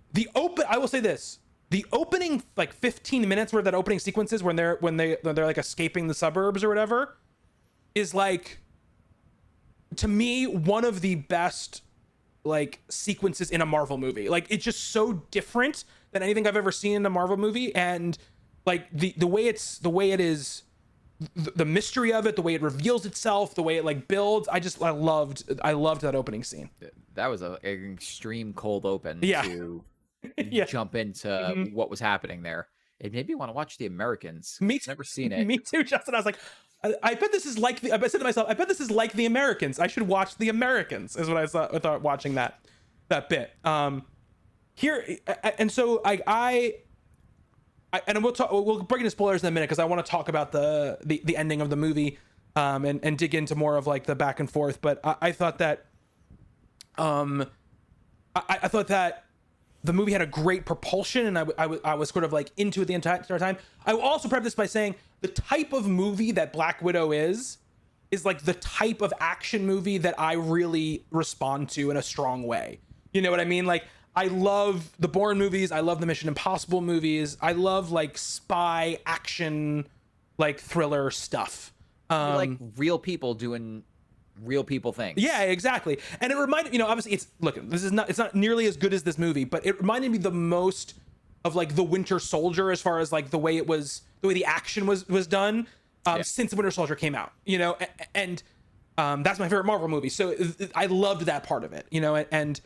will say this. The opening like 15 minutes where that opening sequence is when they're like escaping the suburbs or whatever is like, to me, one of the best like sequences in a Marvel movie. Like it's just so different than anything I've ever seen in a Marvel movie, and like the way it is, the mystery of it, the way it reveals itself, the way it like builds. I loved that opening scene. That was an extreme cold open to jump into what was happening there. It made me want to watch The Americans. I've never seen it. Me too, Justin. I was like, I bet this is like I said to myself, I bet this is like The Americans. I should watch The Americans, is what I thought watching that bit. Here, and so and we'll break into spoilers in a minute because I want to talk about the ending of the movie, and dig into more of like the back and forth. But I thought that I thought that the movie had a great propulsion, and I was sort of like into it the entire time. I will also preface this by saying the type of movie that Black Widow is like the type of action movie that I really respond to in a strong way. You know what I mean? Like, I love the Bourne movies. I love the Mission Impossible movies. I love like spy action, like thriller stuff. Like real people doing real people things. Yeah, exactly. And it reminded, you know, obviously it's not nearly as good as this movie, but it reminded me the most of like The Winter Soldier as far as like the way the action was done since The Winter Soldier came out, you know, and that's my favorite Marvel movie. So I loved that part of it, you know, and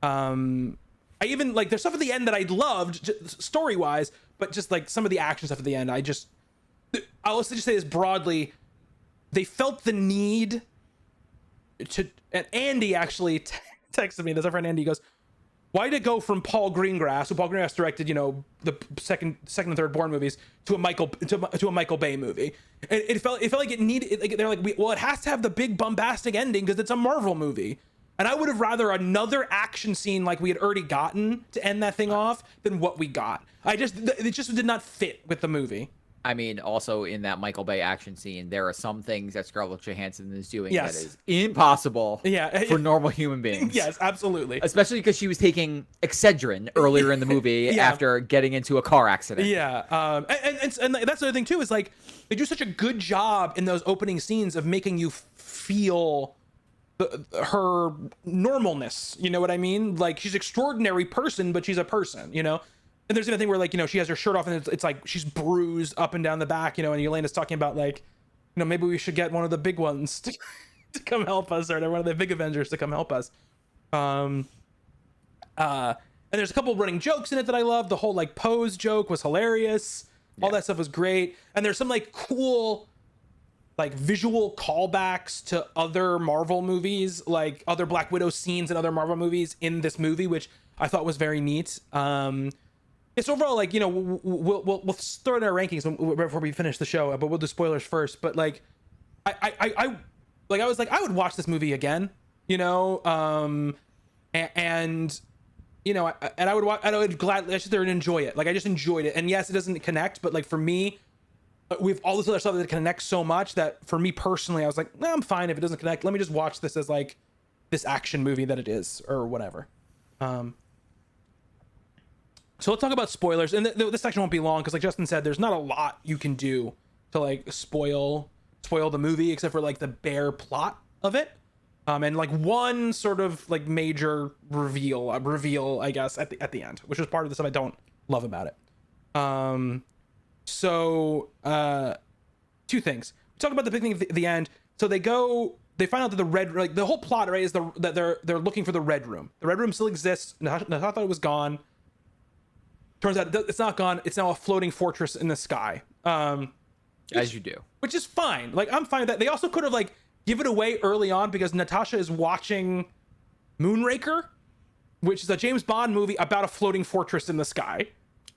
I even like there's stuff at the end that I loved story wise, but just like some of the action stuff at the end, I just I'll also just say this broadly. They felt the need to, and Andy actually texted me, this our friend Andy, goes, why did it go from Paul Greengrass, who Paul Greengrass directed, the second and third Bourne movies, to a Michael Bay movie? And it felt like it needed, like, they're like, well, it has to have the big bombastic ending because it's a Marvel movie. And I would have rather another action scene like we had already gotten to end that thing off than what we got. It just did not fit with the movie. I mean, also in that Michael Bay action scene, there are some things that Scarlett Johansson is doing Yes. that is impossible for normal human beings. Yes, absolutely. Especially because she was taking Excedrin earlier in the movie after getting into a car accident. Yeah. And that's the other thing, too, is like they do such a good job in those opening scenes of making you feel her normalness. You know what I mean? Like, she's an extraordinary person, but she's a person, And there's anything where, like, she has her shirt off and it's like she's bruised up and down the back, and Yelena's talking about, like, maybe we should get one of the big ones to come help us, or one of the big Avengers to come help us. And there's a couple of running jokes in it that I love. The whole, like, pose joke was hilarious. Yeah. All that stuff was great. And there's some, like, cool, like, visual callbacks to other Marvel movies, like other Black Widow scenes in other Marvel movies in this movie, which I thought was very neat. It's overall, like, we'll throw in our rankings before we finish the show, but we'll do spoilers first. But like, I was like, I would watch this movie again, and I would gladly, I sit there and enjoy it. Like, I just enjoyed it. And yes, it doesn't connect, but like for me, we have all this other stuff that connects so much that for me personally, I was like, nah, I'm fine if it doesn't connect. Let me just watch this as like this action movie that it is, or whatever. So let's talk about spoilers, and this section won't be long because, like Justin said, there's not a lot you can do to like spoil the movie except for like the bare plot of it, and like one sort of like major reveal, I guess, at the end, which is part of the stuff I don't love about it. So two things. We talk about the big thing at the end. So they find out that the whole plot, right, is that they're looking for the Red Room. The Red Room still exists. Natasha thought it was gone. Turns out it's not gone. It's now a floating fortress in the sky. As you do. Which is fine. Like, I'm fine with that. They also could have, like, give it away early on because Natasha is watching Moonraker, which is a James Bond movie about a floating fortress in the sky.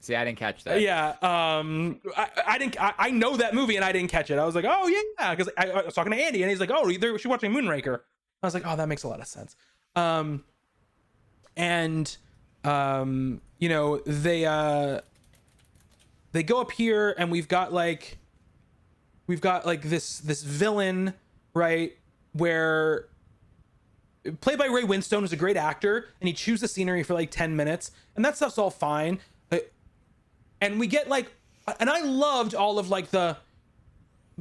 See, I didn't catch that. Yeah. I know that movie and I didn't catch it. I was like, oh yeah, because I was talking to Andy and he's like, oh, she's watching Moonraker. I was like, oh, that makes a lot of sense. They go up here and we've got like this villain, right, where played by Ray Winstone, who's a great actor, and he chews the scenery for like 10 minutes, and that stuff's all fine. And we get like, and I loved all of like the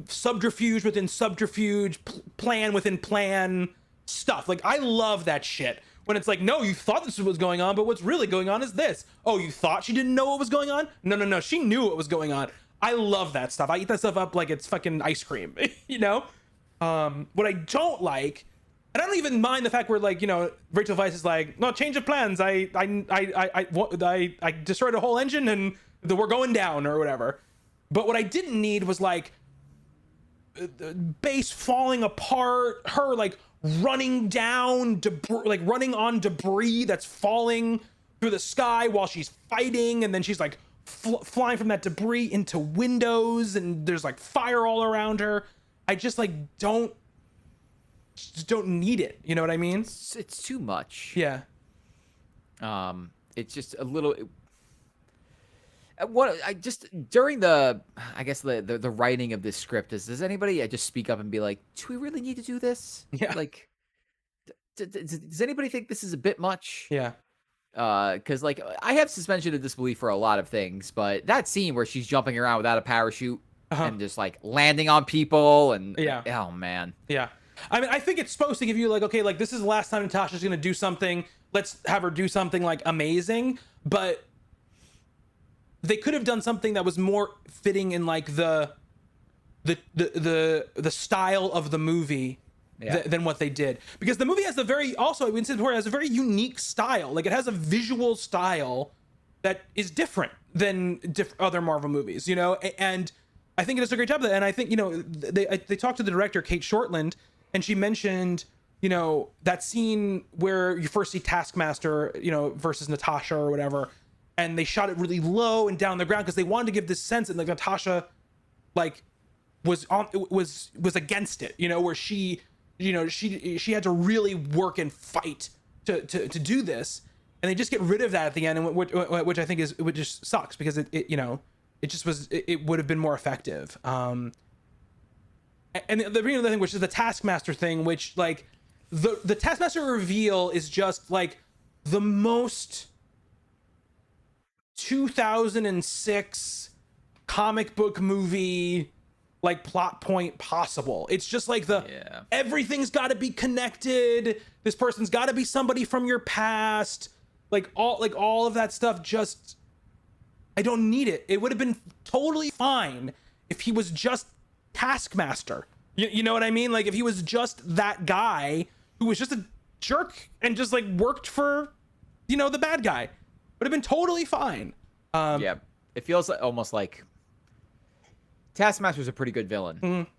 subterfuge within subterfuge, plan within plan stuff. Like, I love that shit. When it's like, no, you thought this was what's going on, but what's really going on is this. Oh, you thought she didn't know what was going on? No. She knew what was going on. I love that stuff. I eat that stuff up like it's fucking ice cream, What I don't like, and I don't even mind the fact where, like, Rachel Weisz is like, no, change of plans. I destroyed a whole engine and we're going down or whatever. But what I didn't need was like the base falling apart, her like running down running on debris that's falling through the sky while she's fighting, and then she's like flying from that debris into windows, and there's like fire all around her. I just like don't need it. You know what I mean? It's too much. Yeah. It's just a little. What I just during the writing of this script does anybody just speak up and be like, do we really need to do this? Yeah. Like, does anybody think this is a bit much? Yeah. Because like I have suspension of disbelief for a lot of things, but that scene where she's jumping around without a parachute and just like landing on people and oh man. Yeah. I mean, I think it's supposed to give you like, okay, like this is the last time Natasha's gonna do something. Let's have her do something like amazing, but they could have done something that was more fitting in like the style of the movie than what they did, because the movie has a very, also I said before, it has a very unique style. Like, it has a visual style that is different than other Marvel movies, and I think it does a great job of that. And I think, they talked to the director, Kate Shortland, and she mentioned, that scene where you first see Taskmaster, versus Natasha or whatever, and they shot it really low and down the ground because they wanted to give this sense that like Natasha, like, was against it, where she had to really work and fight to do this, and they just get rid of that at the end, and which I think it just sucks because it would have been more effective. And the other thing, which is the Taskmaster thing, which like the Taskmaster reveal is just like the most 2006 comic book movie like plot point possible. It's just like everything's got to be connected. This person's got to be somebody from your past. Like all of that stuff. Just, I don't need it. It would have been totally fine if he was just Taskmaster. You know what I mean? Like if he was just that guy who was just a jerk and just like worked for, the bad guy, would have been totally fine. Yeah, it feels almost like Taskmaster's a pretty good villain. Mm-hmm.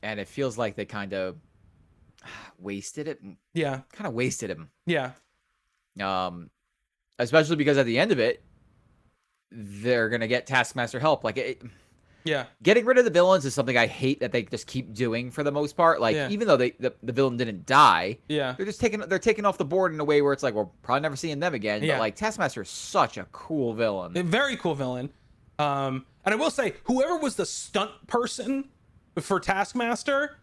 And it feels like they kind of wasted it. Yeah. Kind of wasted him. Yeah. Especially because at the end of it, they're going to get Taskmaster help. Like, getting rid of the villains is something I hate that they just keep doing for the most part. Like, even though the villain didn't die, they're just taking off the board in a way where it's like, we're probably never seeing them again. But like, Taskmaster is such a cool villain. A very cool villain. And I will say, whoever was the stunt person for Taskmaster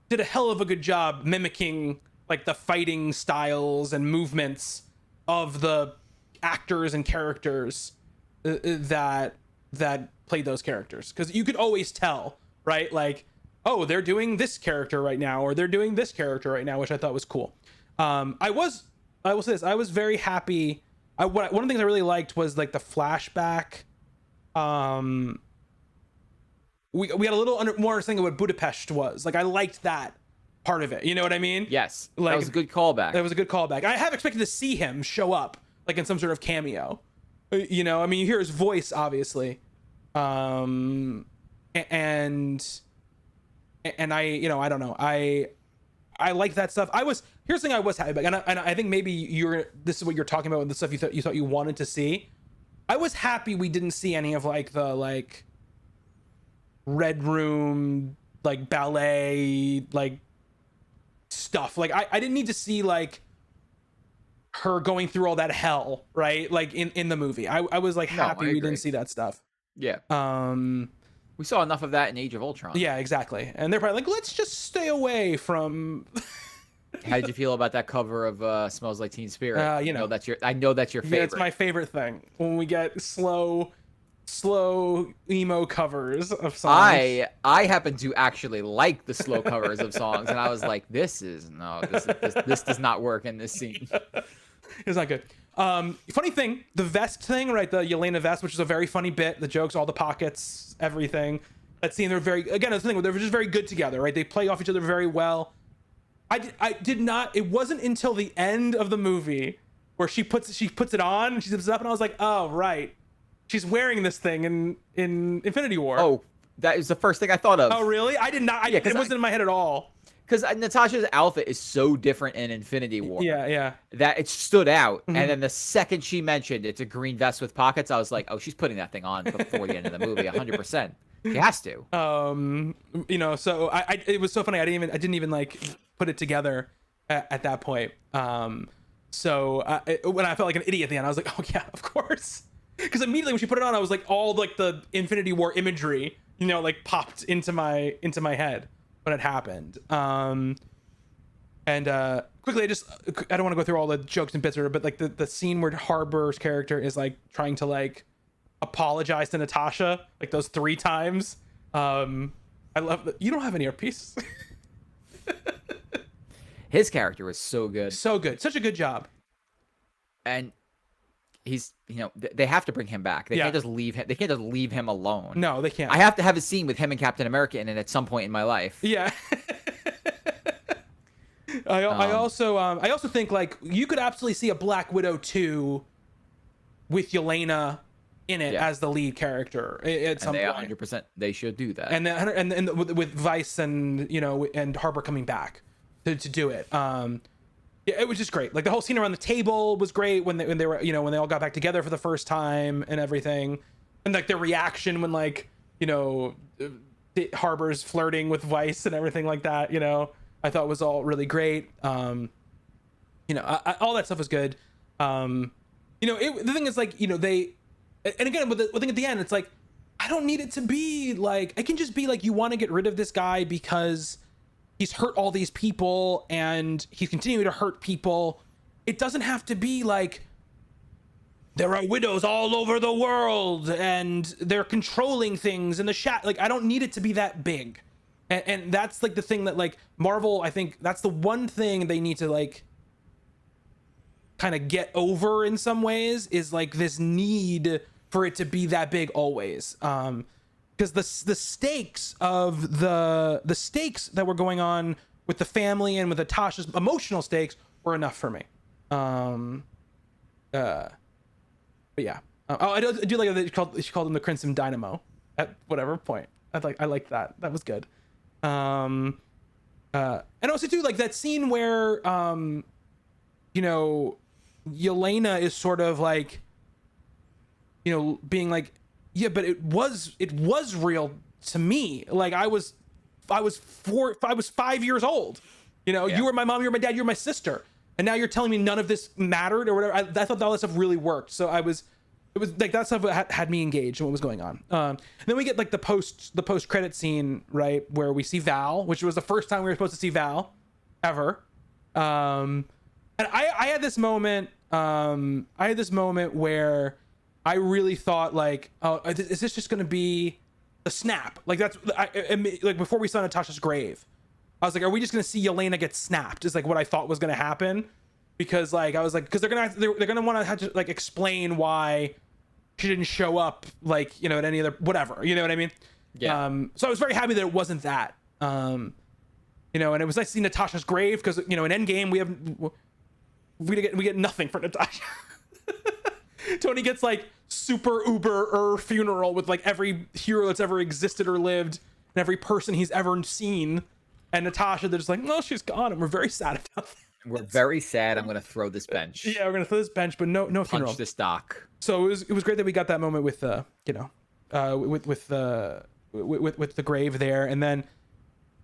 did a hell of a good job mimicking like the fighting styles and movements of the actors and characters that played those characters. Because you could always tell, right? Like, oh, they're doing this character right now, or they're doing this character right now, which I thought was cool. I will say this, I was very happy. One of the things I really liked was like the flashback. We had a little more understanding of what Budapest was. Like, I liked that part of it. You know what I mean? Yes. Like, that was a good callback. That was a good callback. I have expected to see him show up, like, in some sort of cameo. I mean, you hear his voice, obviously. And I don't know. I like that stuff. Here's the thing I was happy about, and I think maybe this is what you're talking about with the stuff you thought you wanted to see. I was happy we didn't see any of like the like Red Room, like ballet, like stuff. Like I didn't need to see like her going through all that hell, right? Like in the movie. I was like happy we didn't see that stuff. Yeah. We saw enough of that in Age of Ultron. Yeah, exactly. And they're probably like, let's just stay away from. How did you feel about that cover of "Smells Like Teen Spirit"? I know that's your favorite. Yeah, it's my favorite thing when we get slow emo covers of songs. I happen to actually like the slow covers of songs, and I was like, this does not work in this scene. It's not good. Funny thing, the vest thing, right? The Yelena vest, which is a very funny bit. The jokes, all the pockets, everything. That scene, they're the thing. They're just very good together, right? They play off each other very well. I did not. It wasn't until the end of the movie where she puts it on and she zips it up, and I was like, oh right, she's wearing this thing in Infinity War. Oh, that is the first thing I thought of. Oh really? I did not. It wasn't in my head at all. Because Natasha's outfit is so different in Infinity War. Yeah. That it stood out. Mm-hmm. And then the second she mentioned it's a green vest with pockets, I was like, oh, she's putting that thing on before the end of the movie, 100%. She has to. So it was so funny. I didn't even like put it together at that point. So when I felt like an idiot at the end, I was like, oh yeah, of course. Because immediately when she put it on, I was like, all like the Infinity War imagery, like popped into my head when it happened. And quickly, I don't want to go through all the jokes and bits, but like the scene where Harbor's character is like trying to like apologize to Natasha like those 3 times. I love that. You don't have an earpiece. His character was so good. Such a good job. And he's, they have to bring him back. They can't just leave him. They can't just leave him alone. No, they can't. I have to have a scene with him and Captain America in it at some point in my life. Yeah. I also think like you could absolutely see a Black Widow 2 with Yelena in it as the lead character at some and point. 100% they should do that. And then and with Vice and and Harper coming back to do it. Yeah, it was just great. Like the whole scene around the table was great when they were when they all got back together for the first time and everything, and like their reaction when Harper's flirting with Vice and everything like that. I thought was all really great. All that stuff was good. The thing is like they, and again with the thing at the end, it's like I don't need it to be like, it can just be like you want to get rid of this guy because he's hurt all these people and he's continuing to hurt people. It doesn't have to be like there are widows all over the world and they're controlling things in the chat. Like I don't need it to be that big. And that's like the thing that like Marvel, I think that's the one thing they need to like kind of get over in some ways, is like this need for it to be that big always. Because the stakes of the stakes that were going on with the family and with Natasha's emotional stakes were enough for me. But yeah. I do like that she called him the Crimson Dynamo at whatever point. I like that. That was good. And also too, like that scene where Yelena is sort of like being like, yeah, but it was real to me. Like I was 5 years old. You were my mom, you were my dad, you're my sister, and now you're telling me none of this mattered or whatever. I thought all that stuff really worked. So it was like that stuff had me engaged in what was going on. And then we get like the post credit scene, right, where we see Val, which was the first time we were supposed to see Val ever. And I had this moment. I had this moment where I really thought like, oh, is this just going to be the snap? Like that's like before we saw Natasha's grave, I was like, are we just going to see Yelena get snapped? Is like what I thought was going to happen, because like I was like, because they're gonna want to have to like explain why she didn't show up like at any other whatever. You know what I mean? Yeah. So I was very happy that it wasn't that. And it was nice to see Natasha's grave, because in Endgame we get nothing for Natasha. Tony gets like super uber funeral with like every hero that's ever existed or lived and every person he's ever seen, and Natasha, they're just like, no, she's gone, and we're very sad about that. We're very sad. I'm gonna throw this bench. Yeah, we're gonna throw this bench, but no funeral. Punch this dock. So it was great that we got that moment with with the grave there. And then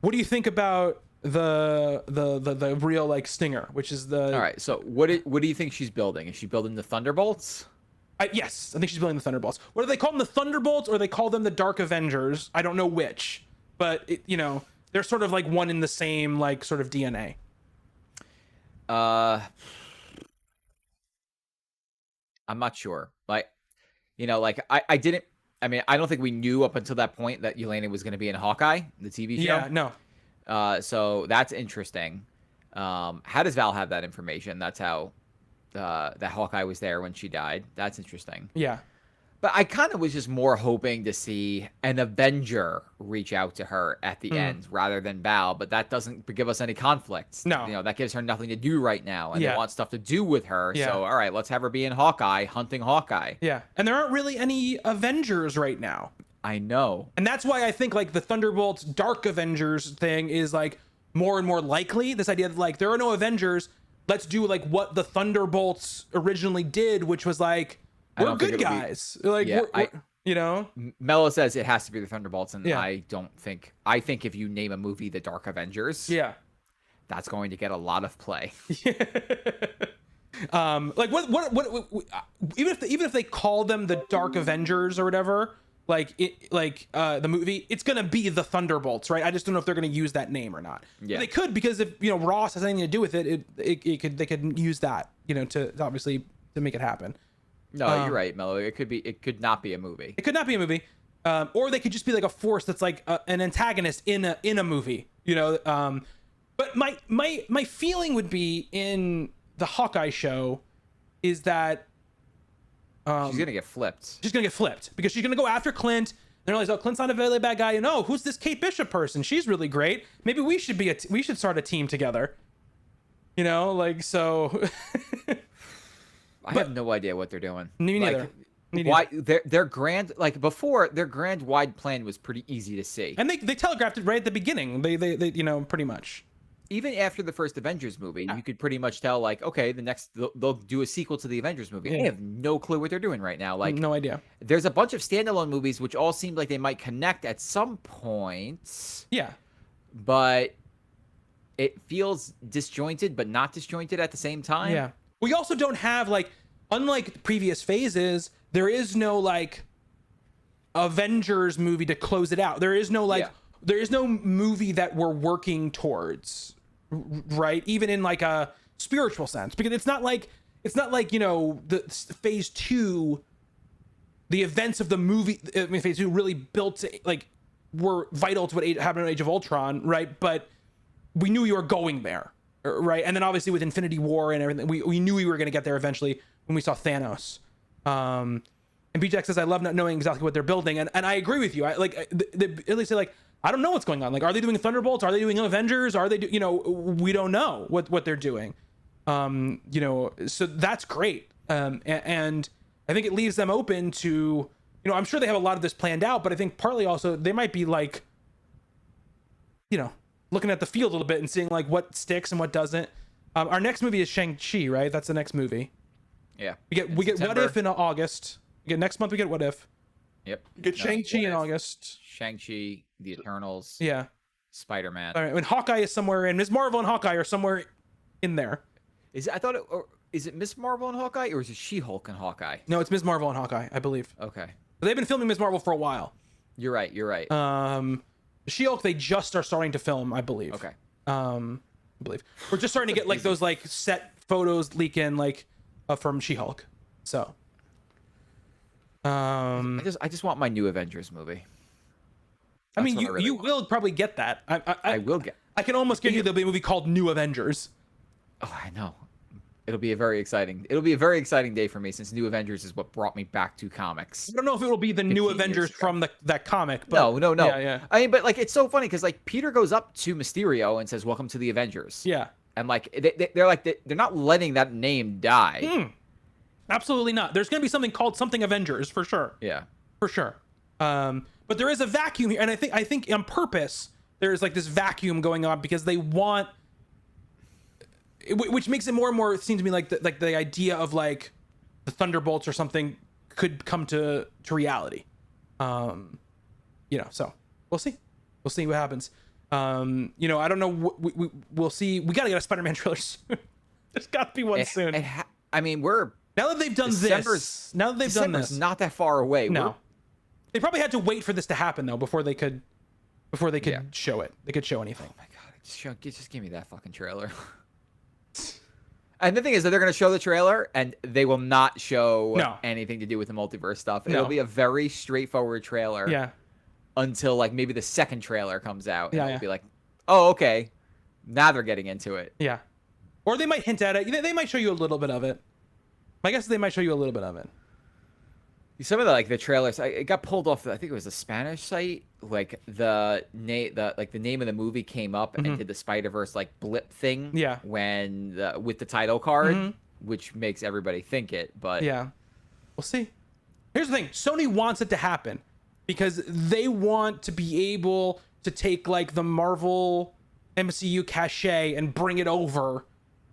what do you think about the real like stinger, which is the... All right, so what do you think she's building? Is she building the Thunderbolts? Yes, I think she's building the Thunderbolts. What do they call them, the Thunderbolts, or they call them the Dark Avengers? I don't know which, but they're sort of like one in the same like sort of DNA. I'm not sure. Like, I didn't. I mean, I don't think we knew up until that point that Yelena was going to be in Hawkeye, the TV show. Yeah, no. So that's interesting. How does Val have that information? That's how that Hawkeye was there when she died. That's interesting. Yeah. But I kind of was just more hoping to see an Avenger reach out to her at the end rather than Val, but that doesn't give us any conflicts. No. That gives her nothing to do right now, and Yeah. they want stuff to do with her. Yeah. So, all right, let's have her be in Hawkeye, hunting Hawkeye. Yeah. And there aren't really any Avengers right now. I know. And that's why I think like the Thunderbolts Dark Avengers thing is like more and more likely. This idea that like there are no Avengers, let's do like what the Thunderbolts originally did, which was like, we're good guys. Like, Yeah, we're Mello says it has to be the Thunderbolts, and Yeah. I don't think. I think if you name a movie the Dark Avengers, yeah. that's going to get a lot of play. Like what even if they call them the Dark Avengers or whatever, like the movie, it's gonna be the Thunderbolts, right? I just don't know if they're gonna use that name or not. Yeah. They could, because if Ross has anything to do with it, they could use that to obviously to make it happen. No, you're right, Mello. It could not be a movie. It could not be a movie, or they could just be like a force that's like an antagonist in a movie, But my feeling would be in the Hawkeye show is that She's gonna get flipped. she's gonna get flipped, because she's gonna go after Clint. Then realize, oh, Clint's not a really bad guy. Who's this Kate Bishop person? She's really great. Maybe we should we should start a team together. So. I have no idea what they're doing. Me neither. their grand, like before, their grand wide plan was pretty easy to see. And they telegraphed it right at the beginning. They pretty much. Even after the first Avengers movie, you could pretty much tell, like, okay, they'll do a sequel to the Avengers movie. Yeah. I have no clue what they're doing right now. Like, no idea. There's a bunch of standalone movies which all seem like they might connect at some points. Yeah. But it feels disjointed, but not disjointed at the same time. Yeah. We also don't have, like, unlike previous phases, there is no, like, Avengers movie to close it out. There is no, like, there is no movie that we're working towards, right? Even in, like, a spiritual sense, because it's not like, you know, the phase 2, the events of the movie, I mean, phase 2 really built, like, were vital to what happened in Age of Ultron, right? But we knew we were going there, right? And then obviously with Infinity War and everything, we knew we were going to get there eventually when we saw Thanos. And BJack says, I love not knowing exactly what they're building. And I agree with you. I like, at least say, like, I don't know what's going on. Like, are they doing Thunderbolts? Are they doing Avengers? Are they, you know, we don't know what they're doing. You know, so that's great. And I think it leaves them open to, you know, I'm sure they have a lot of this planned out, but I think partly also they might be like, you know, looking at the field a little bit and seeing like what sticks and what doesn't. Our next movie is Shang Chi, right? That's the next movie. Yeah. We get What If in August. We get next month. We get What If. Yep. We get Shang-Chi in August. Shang-Chi, The Eternals. Yeah. Spider-Man. All right. When Hawkeye is somewhere in, Ms. Marvel and Hawkeye are somewhere in there. Is it Miss Marvel and Hawkeye, or is it She-Hulk and Hawkeye? No, it's Ms. Marvel and Hawkeye, I believe. Okay. But they've been filming Ms. Marvel for a while. You're right. She-Hulk, they just are starting to film, I believe. Okay. I believe we're just starting to get like those like set photos leak in like from She-Hulk. So I just want my new Avengers movie. I mean, you will probably get that. I will get. I can almost guarantee there'll be a movie called New Avengers. Oh, I know. It'll be a very exciting day for me, since New Avengers is what brought me back to comics. I don't know if it'll be the New Avengers from that comic. But no. Yeah. I mean, but like, it's so funny because like Peter goes up to Mysterio and says, "Welcome to the Avengers." Yeah. And like they're not letting that name die. Absolutely not. There's going to be something called something Avengers for sure. Yeah. For sure. But there is a vacuum here, and I think on purpose there's like this vacuum going on because they want, which makes it more and more seem to me like the idea of like the Thunderbolts or something could come to reality. You know, so we'll see what happens. You know, I don't know. We'll see. We gotta get a Spider-Man trailer soon. There's got to be one soon. I mean, we're now that they've done this. Now that they've done this, not that far away. No, they probably had to wait for this to happen though before they could show it. They could show anything. Oh my god! Just give me that fucking trailer. And the thing is that they're going to show the trailer and they will not show anything to do with the multiverse stuff. It'll be a very straightforward trailer. Yeah. Until like maybe the second trailer comes out. And it'll Yeah. be like, oh, okay. Now they're getting into it. Yeah. Or they might hint at it. They might show you a little bit of it. My guess is they might show you a little bit of it. Some of the trailers, it got pulled off. I think it was a Spanish site. Like the name of the movie came up and did the Spider-Verse like blip thing. Yeah. When with the title card, which makes everybody think it. But yeah, we'll see. Here's the thing: Sony wants it to happen because they want to be able to take like the Marvel MCU cachet and bring it over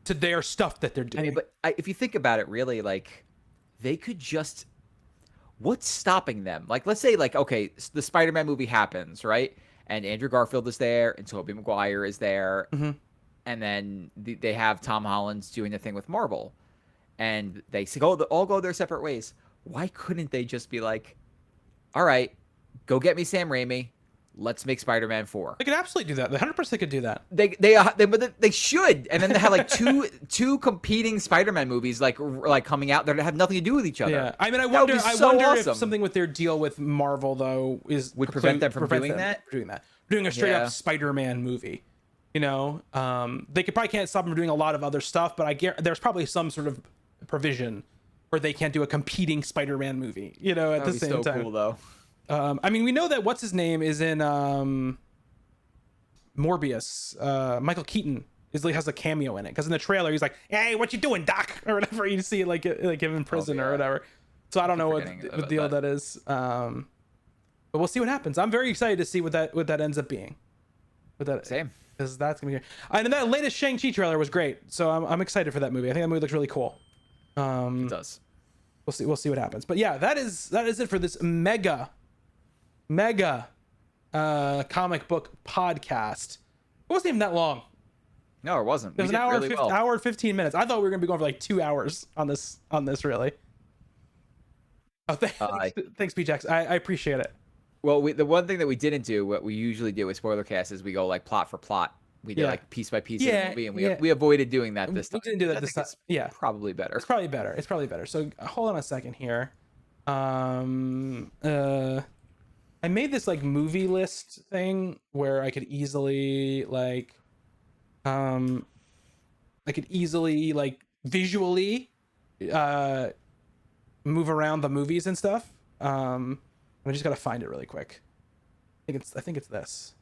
to their stuff that they're doing. I mean, but if you think about it, really, like they could just. What's stopping them? Like, let's say, like, okay, the Spider-Man movie happens, right? And Andrew Garfield is there, and Tobey Maguire is there, and then they have Tom Holland's doing the thing with Marvel, and they all go their separate ways. Why couldn't they just be like, all right, go get me Sam Raimi, let's make Spider-Man 4? They could absolutely do that. They 100% could do that. They should, and then they have like two competing Spider-Man movies like coming out that have nothing to do with each other. Yeah, I mean, I wonder awesome. if something with their deal with Marvel though would prevent them from doing that. Doing a straight up Spider-Man movie. You know, they probably can't stop them from doing a lot of other stuff, but there's probably some sort of provision where they can't do a competing Spider-Man movie. You know, at the same time. Cool though. I mean, we know that what's his name is in Morbius. Michael Keaton has a cameo in it because in the trailer he's like, "Hey, what you doing, Doc?" or whatever. You see like him in prison or whatever. So I don't know what forgetting the about deal that. that is. But we'll see what happens. I'm very excited to see what that ends up being. With that, Same. because that's gonna be great. And that latest Shang Chi trailer was great, so I'm excited for that movie. I think that movie looks really cool. It does. We'll see what happens. But yeah, that is it for this mega comic book podcast. It wasn't even that long. No, it wasn't. It was We an did hour, really well. hour and 15 minutes. I thought we were gonna be going for like 2 hours on this really. Oh, thanks, PJX. I appreciate it. Well, the one thing that we didn't do, what we usually do with spoiler cast, is we go like plot for plot. We did like piece by piece of the movie, and we avoided doing that this time. We didn't do that this time. Yeah, probably better. It's probably better. So hold on a second here. I made this like movie list thing where I could easily like visually move around the movies and stuff. I just gotta find it really quick. I think it's this.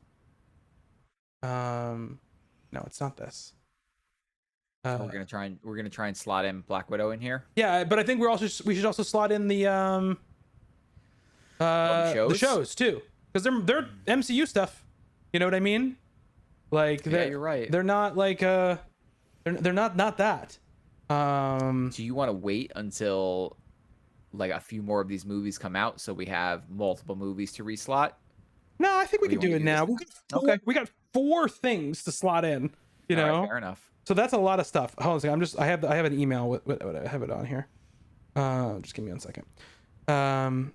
No, it's not this. We're gonna try and slot in Black Widow in here. Yeah, but I think we should also slot in the shows too, because they're MCU stuff. You know what I mean? Like, yeah, you're right. They're not like they're not that. Do you want to wait until like a few more of these movies come out so we have multiple movies to reslot? No, I think we can do it now. We got 4 things to slot in. You know, right, fair enough. So that's a lot of stuff. Hold on a second. I have an email with I have it on here. Just give me 1 second. I'll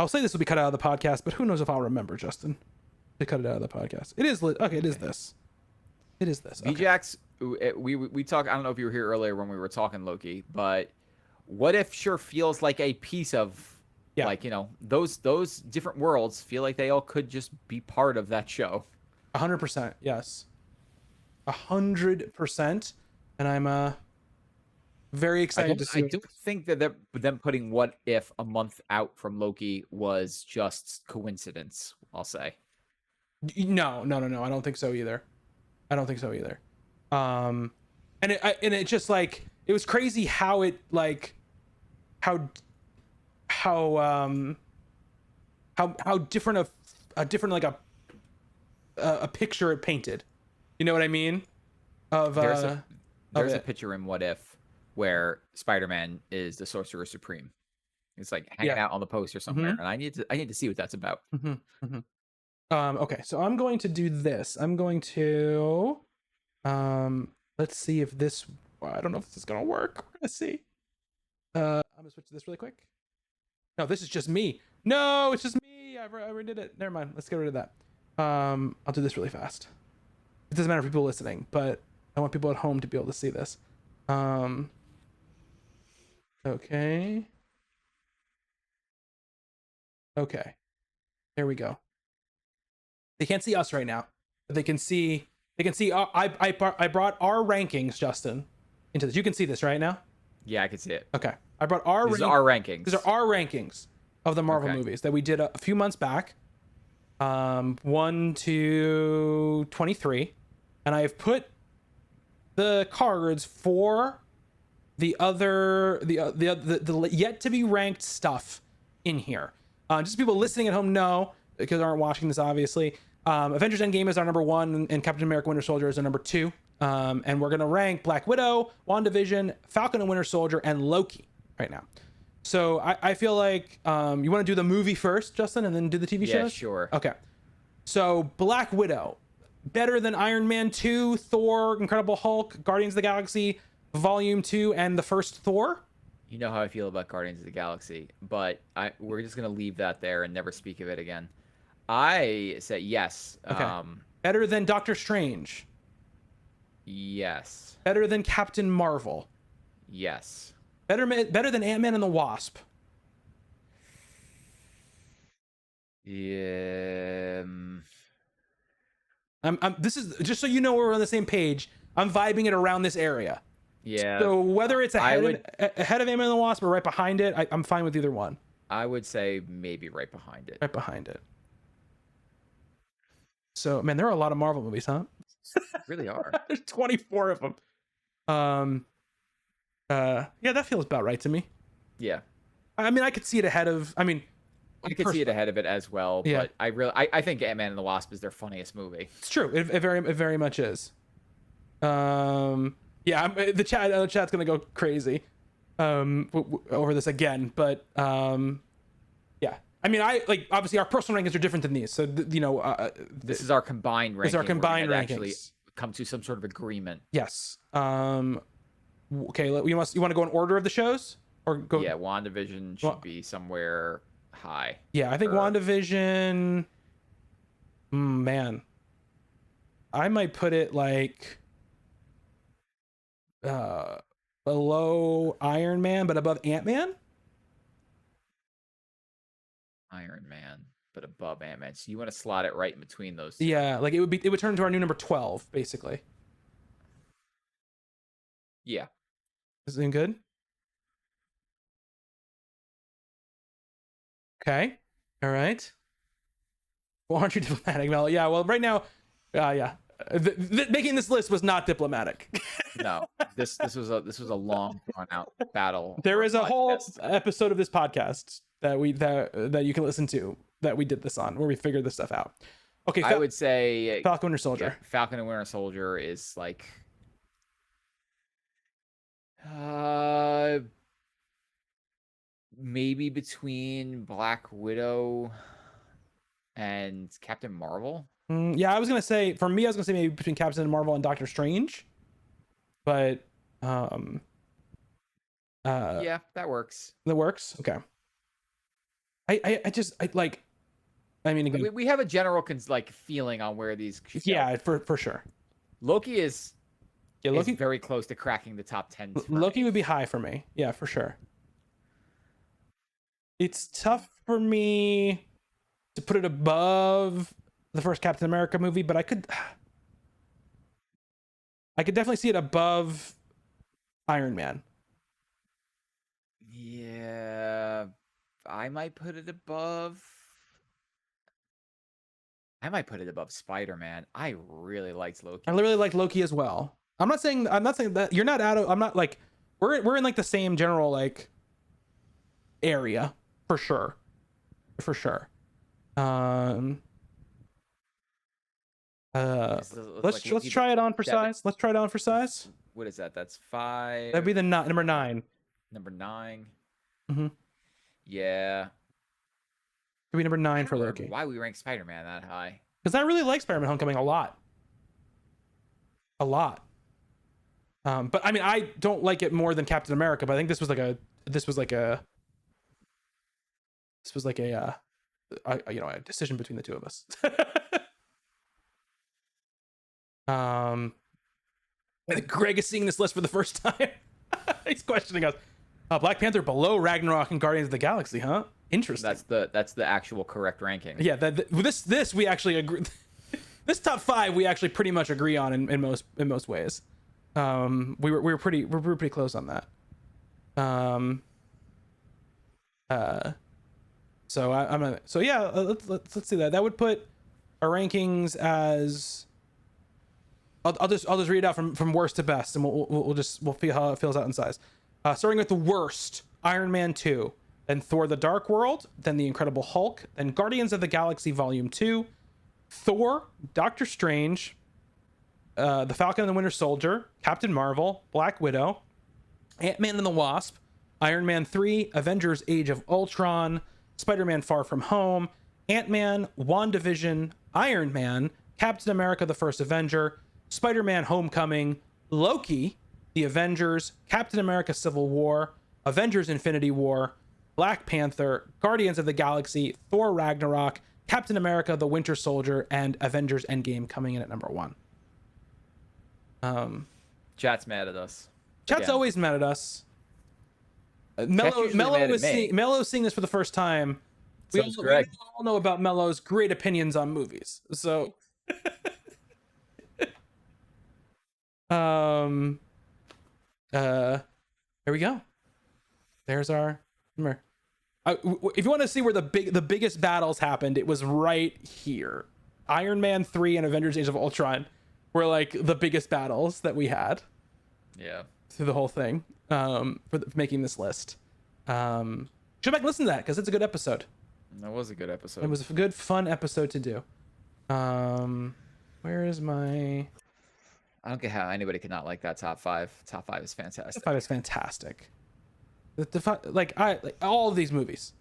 say this will be cut out of the podcast, but who knows if I'll remember, Justin, to cut it out of the podcast. It is okay. It is this. It is this. Okay. VJax, we talk. I don't know if you were here earlier when we were talking Loki, but what if sure feels like a piece of like, you know, those different worlds feel like they all could just be part of that show. 100%. Yes. 100%. And I'm very excited to see. I don't think that them putting What If a month out from Loki was just coincidence, I'll say. No. I don't think so either. And it just like, it was crazy how it like how different a different like a picture it painted. You know what I mean? There's a picture in What If where Spider-Man is the Sorcerer Supreme. It's like hanging out on the poster somewhere, and I need to see what that's about. Okay, so I'm going to do this. I'm going to let's see if this. I don't know if this is gonna work. We're gonna see. I'm gonna switch to this really quick. No, this is just me. No, it's just me. I already did it. Never mind. Let's get rid of that. I'll do this really fast. It doesn't matter for people listening, but I want people at home to be able to see this. Okay. There we go. They can't see us right now, but they can see. I brought our rankings, Justin, into this. You can see this right now. Yeah, I can see it. Okay. I brought our These are our rankings. These are our rankings of the Marvel movies that we did a few months back. 1 to 23, and I've put the cards for the yet to be ranked stuff in here. Just people listening at home know, because they aren't watching this obviously. Avengers Endgame is our number 1, and Captain America Winter Soldier is our number 2. And we're gonna rank Black Widow, WandaVision, Falcon and Winter Soldier, and Loki right now. So I feel like you want to do the movie first, Justin, and then do the TV shows? Yeah, sure. Okay. So Black Widow, better than Iron Man 2, Thor, Incredible Hulk, Guardians of the Galaxy, Volume 2, and the first Thor? You know how I feel about Guardians of the Galaxy, but we're just gonna leave that there and never speak of it again. I say yes. Okay. Better than Doctor Strange? Yes. Better than Captain Marvel? Yes. Better than Ant-Man and the Wasp? Yeah. This is just so you know we're on the same page. I'm vibing it around this area. Yeah. So whether it's ahead of Ant-Man and the Wasp or right behind it, I'm fine with either one. I would say maybe right behind it. Right behind it. So man, there are a lot of Marvel movies, huh? Really are. There's 24 of them. Yeah, that feels about right to me. Yeah. I mean, I could see it ahead of. I mean, I could see it ahead of it as well, Yeah. but I think Ant-Man and the Wasp is their funniest movie. It's true. It very much is. Yeah, the chat's gonna go crazy over this again, but yeah. I mean, I like obviously our personal rankings are different than these, so This is our combined ranking. This is our combined where we rankings. had Actually, come to some sort of agreement. Yes. Okay. You want to go in order of the shows or go? Yeah, WandaVision should be somewhere high. Yeah, I think WandaVision. Man, I might put it like below Iron Man, but above Ant-Man. Iron Man, but above Ant-Man. So you want to slot it right in between those two. Yeah, like it would turn into our new number 12, basically. Yeah. Is it good? Okay. All right. Well, aren't you diplomatic, Mel? Yeah. Well, right now, yeah. Making this list was not diplomatic. No, this was a long drawn out battle. There is a whole episode of this podcast that you can listen to that we did this on, where we figured this stuff out. Okay, I would say Falcon Winter Soldier. Yeah, Falcon and Winter Soldier is like maybe between Black Widow and Captain Marvel. Yeah, I was gonna say maybe between Captain Marvel and Doctor Strange, but yeah, that works. That works. Okay. I mean, again, we have a general feeling on where these should yeah go. for sure. Loki is Loki very close to cracking the top 10. Loki would be high for me. Yeah, for sure. It's tough for me to put it above the first Captain America movie, but I could definitely see it above Iron Man. Yeah, I might put it above Spider-Man. I really liked Loki. I really like Loki as well. I'm not saying that you're not out of. I'm not like we're in like the same general like area for sure. Let's try it on for size. Let's try it on for size. What is that? That's 5. That'd be the number 9. Number 9. Mm-hmm. Yeah. It'd be number 9 for Loki. Why we rank Spider-Man that high? Because I really like Spider-Man Homecoming a lot. But I mean, I don't like it more than Captain America. But I think this was like a decision between the two of us. I think Greg is seeing this list for the first time. He's questioning us. Black Panther below Ragnarok and Guardians of the Galaxy, huh? Interesting. That's the actual correct ranking. Yeah, this we actually agree. This top 5 we actually pretty much agree on in most ways. We were pretty close on that. So let's see that. That would put our rankings as I'll just read it out from worst to best, and we'll feel how it fills out in size. Starting with the worst: Iron Man 2, then Thor: The Dark World, then The Incredible Hulk, then Guardians of the Galaxy Volume 2, Thor, Doctor Strange, The Falcon and the Winter Soldier, Captain Marvel, Black Widow, Ant-Man and the Wasp, Iron Man 3, Avengers: Age of Ultron, Spider-Man: Far From Home, Ant-Man, WandaVision, Iron Man, Captain America: The First Avenger, Spider-Man: Homecoming, Loki, The Avengers, Captain America: Civil War, Avengers: Infinity War, Black Panther, Guardians of the Galaxy, Thor: Ragnarok, Captain America: The Winter Soldier, and Avengers: Endgame coming in at number 1. Chat's mad at us. Chat's always mad at us. Mello's seeing this for the first time. We all know about Mello's great opinions on movies. So there we go. There's our number. If you want to see where the biggest battles happened, it was right here. Iron Man 3 and Avengers: Age of Ultron were like the biggest battles that we had. Yeah. Through the whole thing, for making this list. Should back and listen to that because it's a good episode. That was a good episode. It was a good, fun episode to do. Where is my... I don't get how anybody could not like that top 5. Top 5 is fantastic. Top 5 is fantastic. Like all of these movies.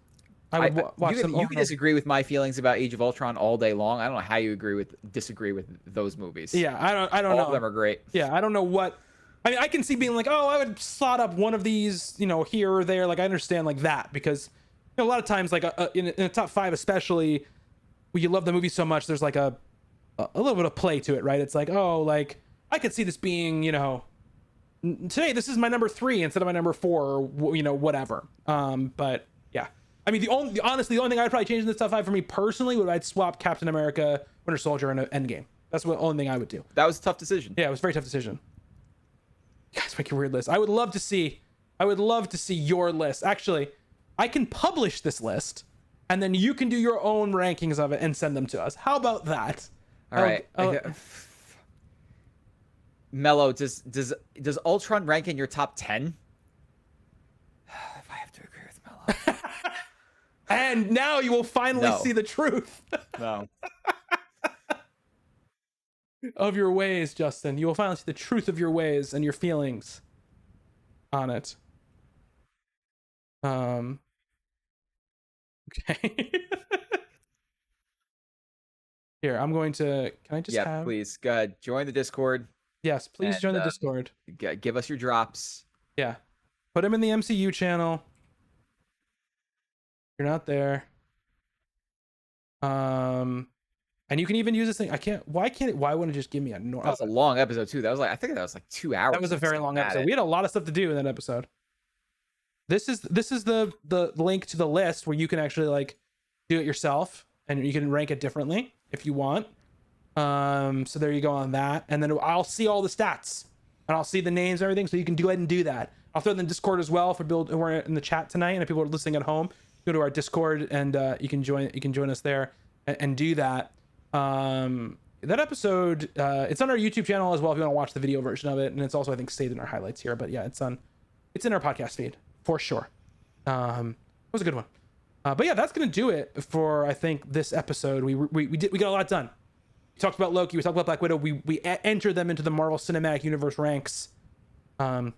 I would watch them. You can disagree with my feelings about Age of Ultron all day long. I don't know how you disagree with those movies. Yeah, I don't know. All of them are great. Yeah, I don't know what. I mean, I can see being like, oh, I would slot up one of these, here or there. Like, I understand like that because a lot of times, like in a top 5, especially, when you love the movie so much, there's like a little bit of play to it, right? It's like, oh, like I could see this being, today this is my number 3 instead of my number 4, or whatever. But yeah, I mean, honestly, the only thing I'd probably change in this top 5 for me personally would I'd swap Captain America, Winter Soldier, and Endgame. That's the only thing I would do. That was a tough decision. Yeah, it was a very tough decision. You guys make a weird list. I would love to see your list. Actually, I can publish this list, and then you can do your own rankings of it and send them to us. How about that? All right. Mello, does Ultron rank in your top 10? If I have to agree with Mello. And now you will finally see the truth. No. Of your ways, Justin. You will finally see the truth of your ways and your feelings on it. Okay. Here, I'm going to... Can I just have... Yeah, please. Go ahead. Join the Discord. Yes, please join the Discord. Give us your drops. Yeah. Put them in the MCU channel. You're not there. And you can even use this thing. Why wouldn't it just give me a normal? That was a long episode too. I think that was like 2 hours. That was a very long episode. We had a lot of stuff to do in that episode. This is the link to the list where you can actually like do it yourself and you can rank it differently if you want. So there you go on that. And then I'll see all the stats and I'll see the names and everything. So you can go ahead and do that. I'll throw it in the Discord as well for people who are in the chat tonight. And if people are listening at home, go to our Discord and you can join us there and do that. That episode, it's on our YouTube channel as well if you want to watch the video version of it, and it's also I think saved in our highlights here. But yeah, it's in our podcast feed for sure. It was a good one. But yeah, that's gonna do it for I think this episode. We got a lot done. We talked about Loki. We talked about Black Widow. We entered them into the Marvel Cinematic Universe ranks. I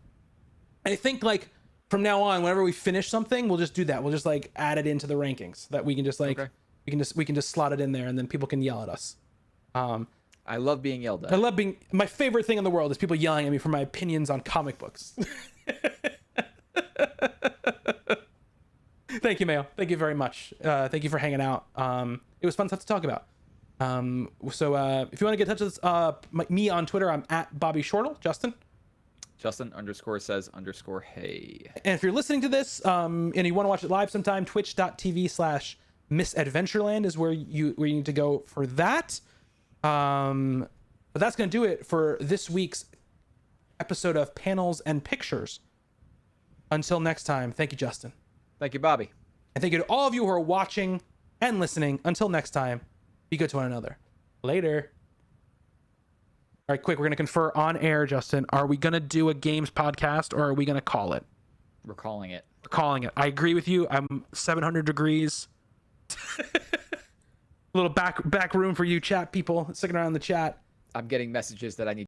think like from now on, whenever we finish something, we'll just do that. We'll just like add it into the rankings so that we can just like. Okay. We can just slot it in there and then people can yell at us. I love being yelled at. My favorite thing in the world is people yelling at me for my opinions on comic books. Thank you, Mayo. Thank you very much. Thank you for hanging out. It was fun stuff to talk about. So if you want to get in touch with me on Twitter, I'm at Bobby Shortle. Justin _says_hey. And if you're listening to this and you want to watch it live sometime, twitch.tv/Misadventureland is where you need to go for that. But that's going to do it for this week's episode of Panels and Pictures. Until next time, thank you, Justin. Thank you, Bobby. And thank you to all of you who are watching and listening. Until next time, be good to one another. Later. All right, quick, we're going to confer on air, Justin. Are we going to do a games podcast or are we going to call it? We're calling it. We're calling it. I agree with you. I'm 700 degrees. A little back room for you chat people sticking around in the chat. I'm getting messages that I need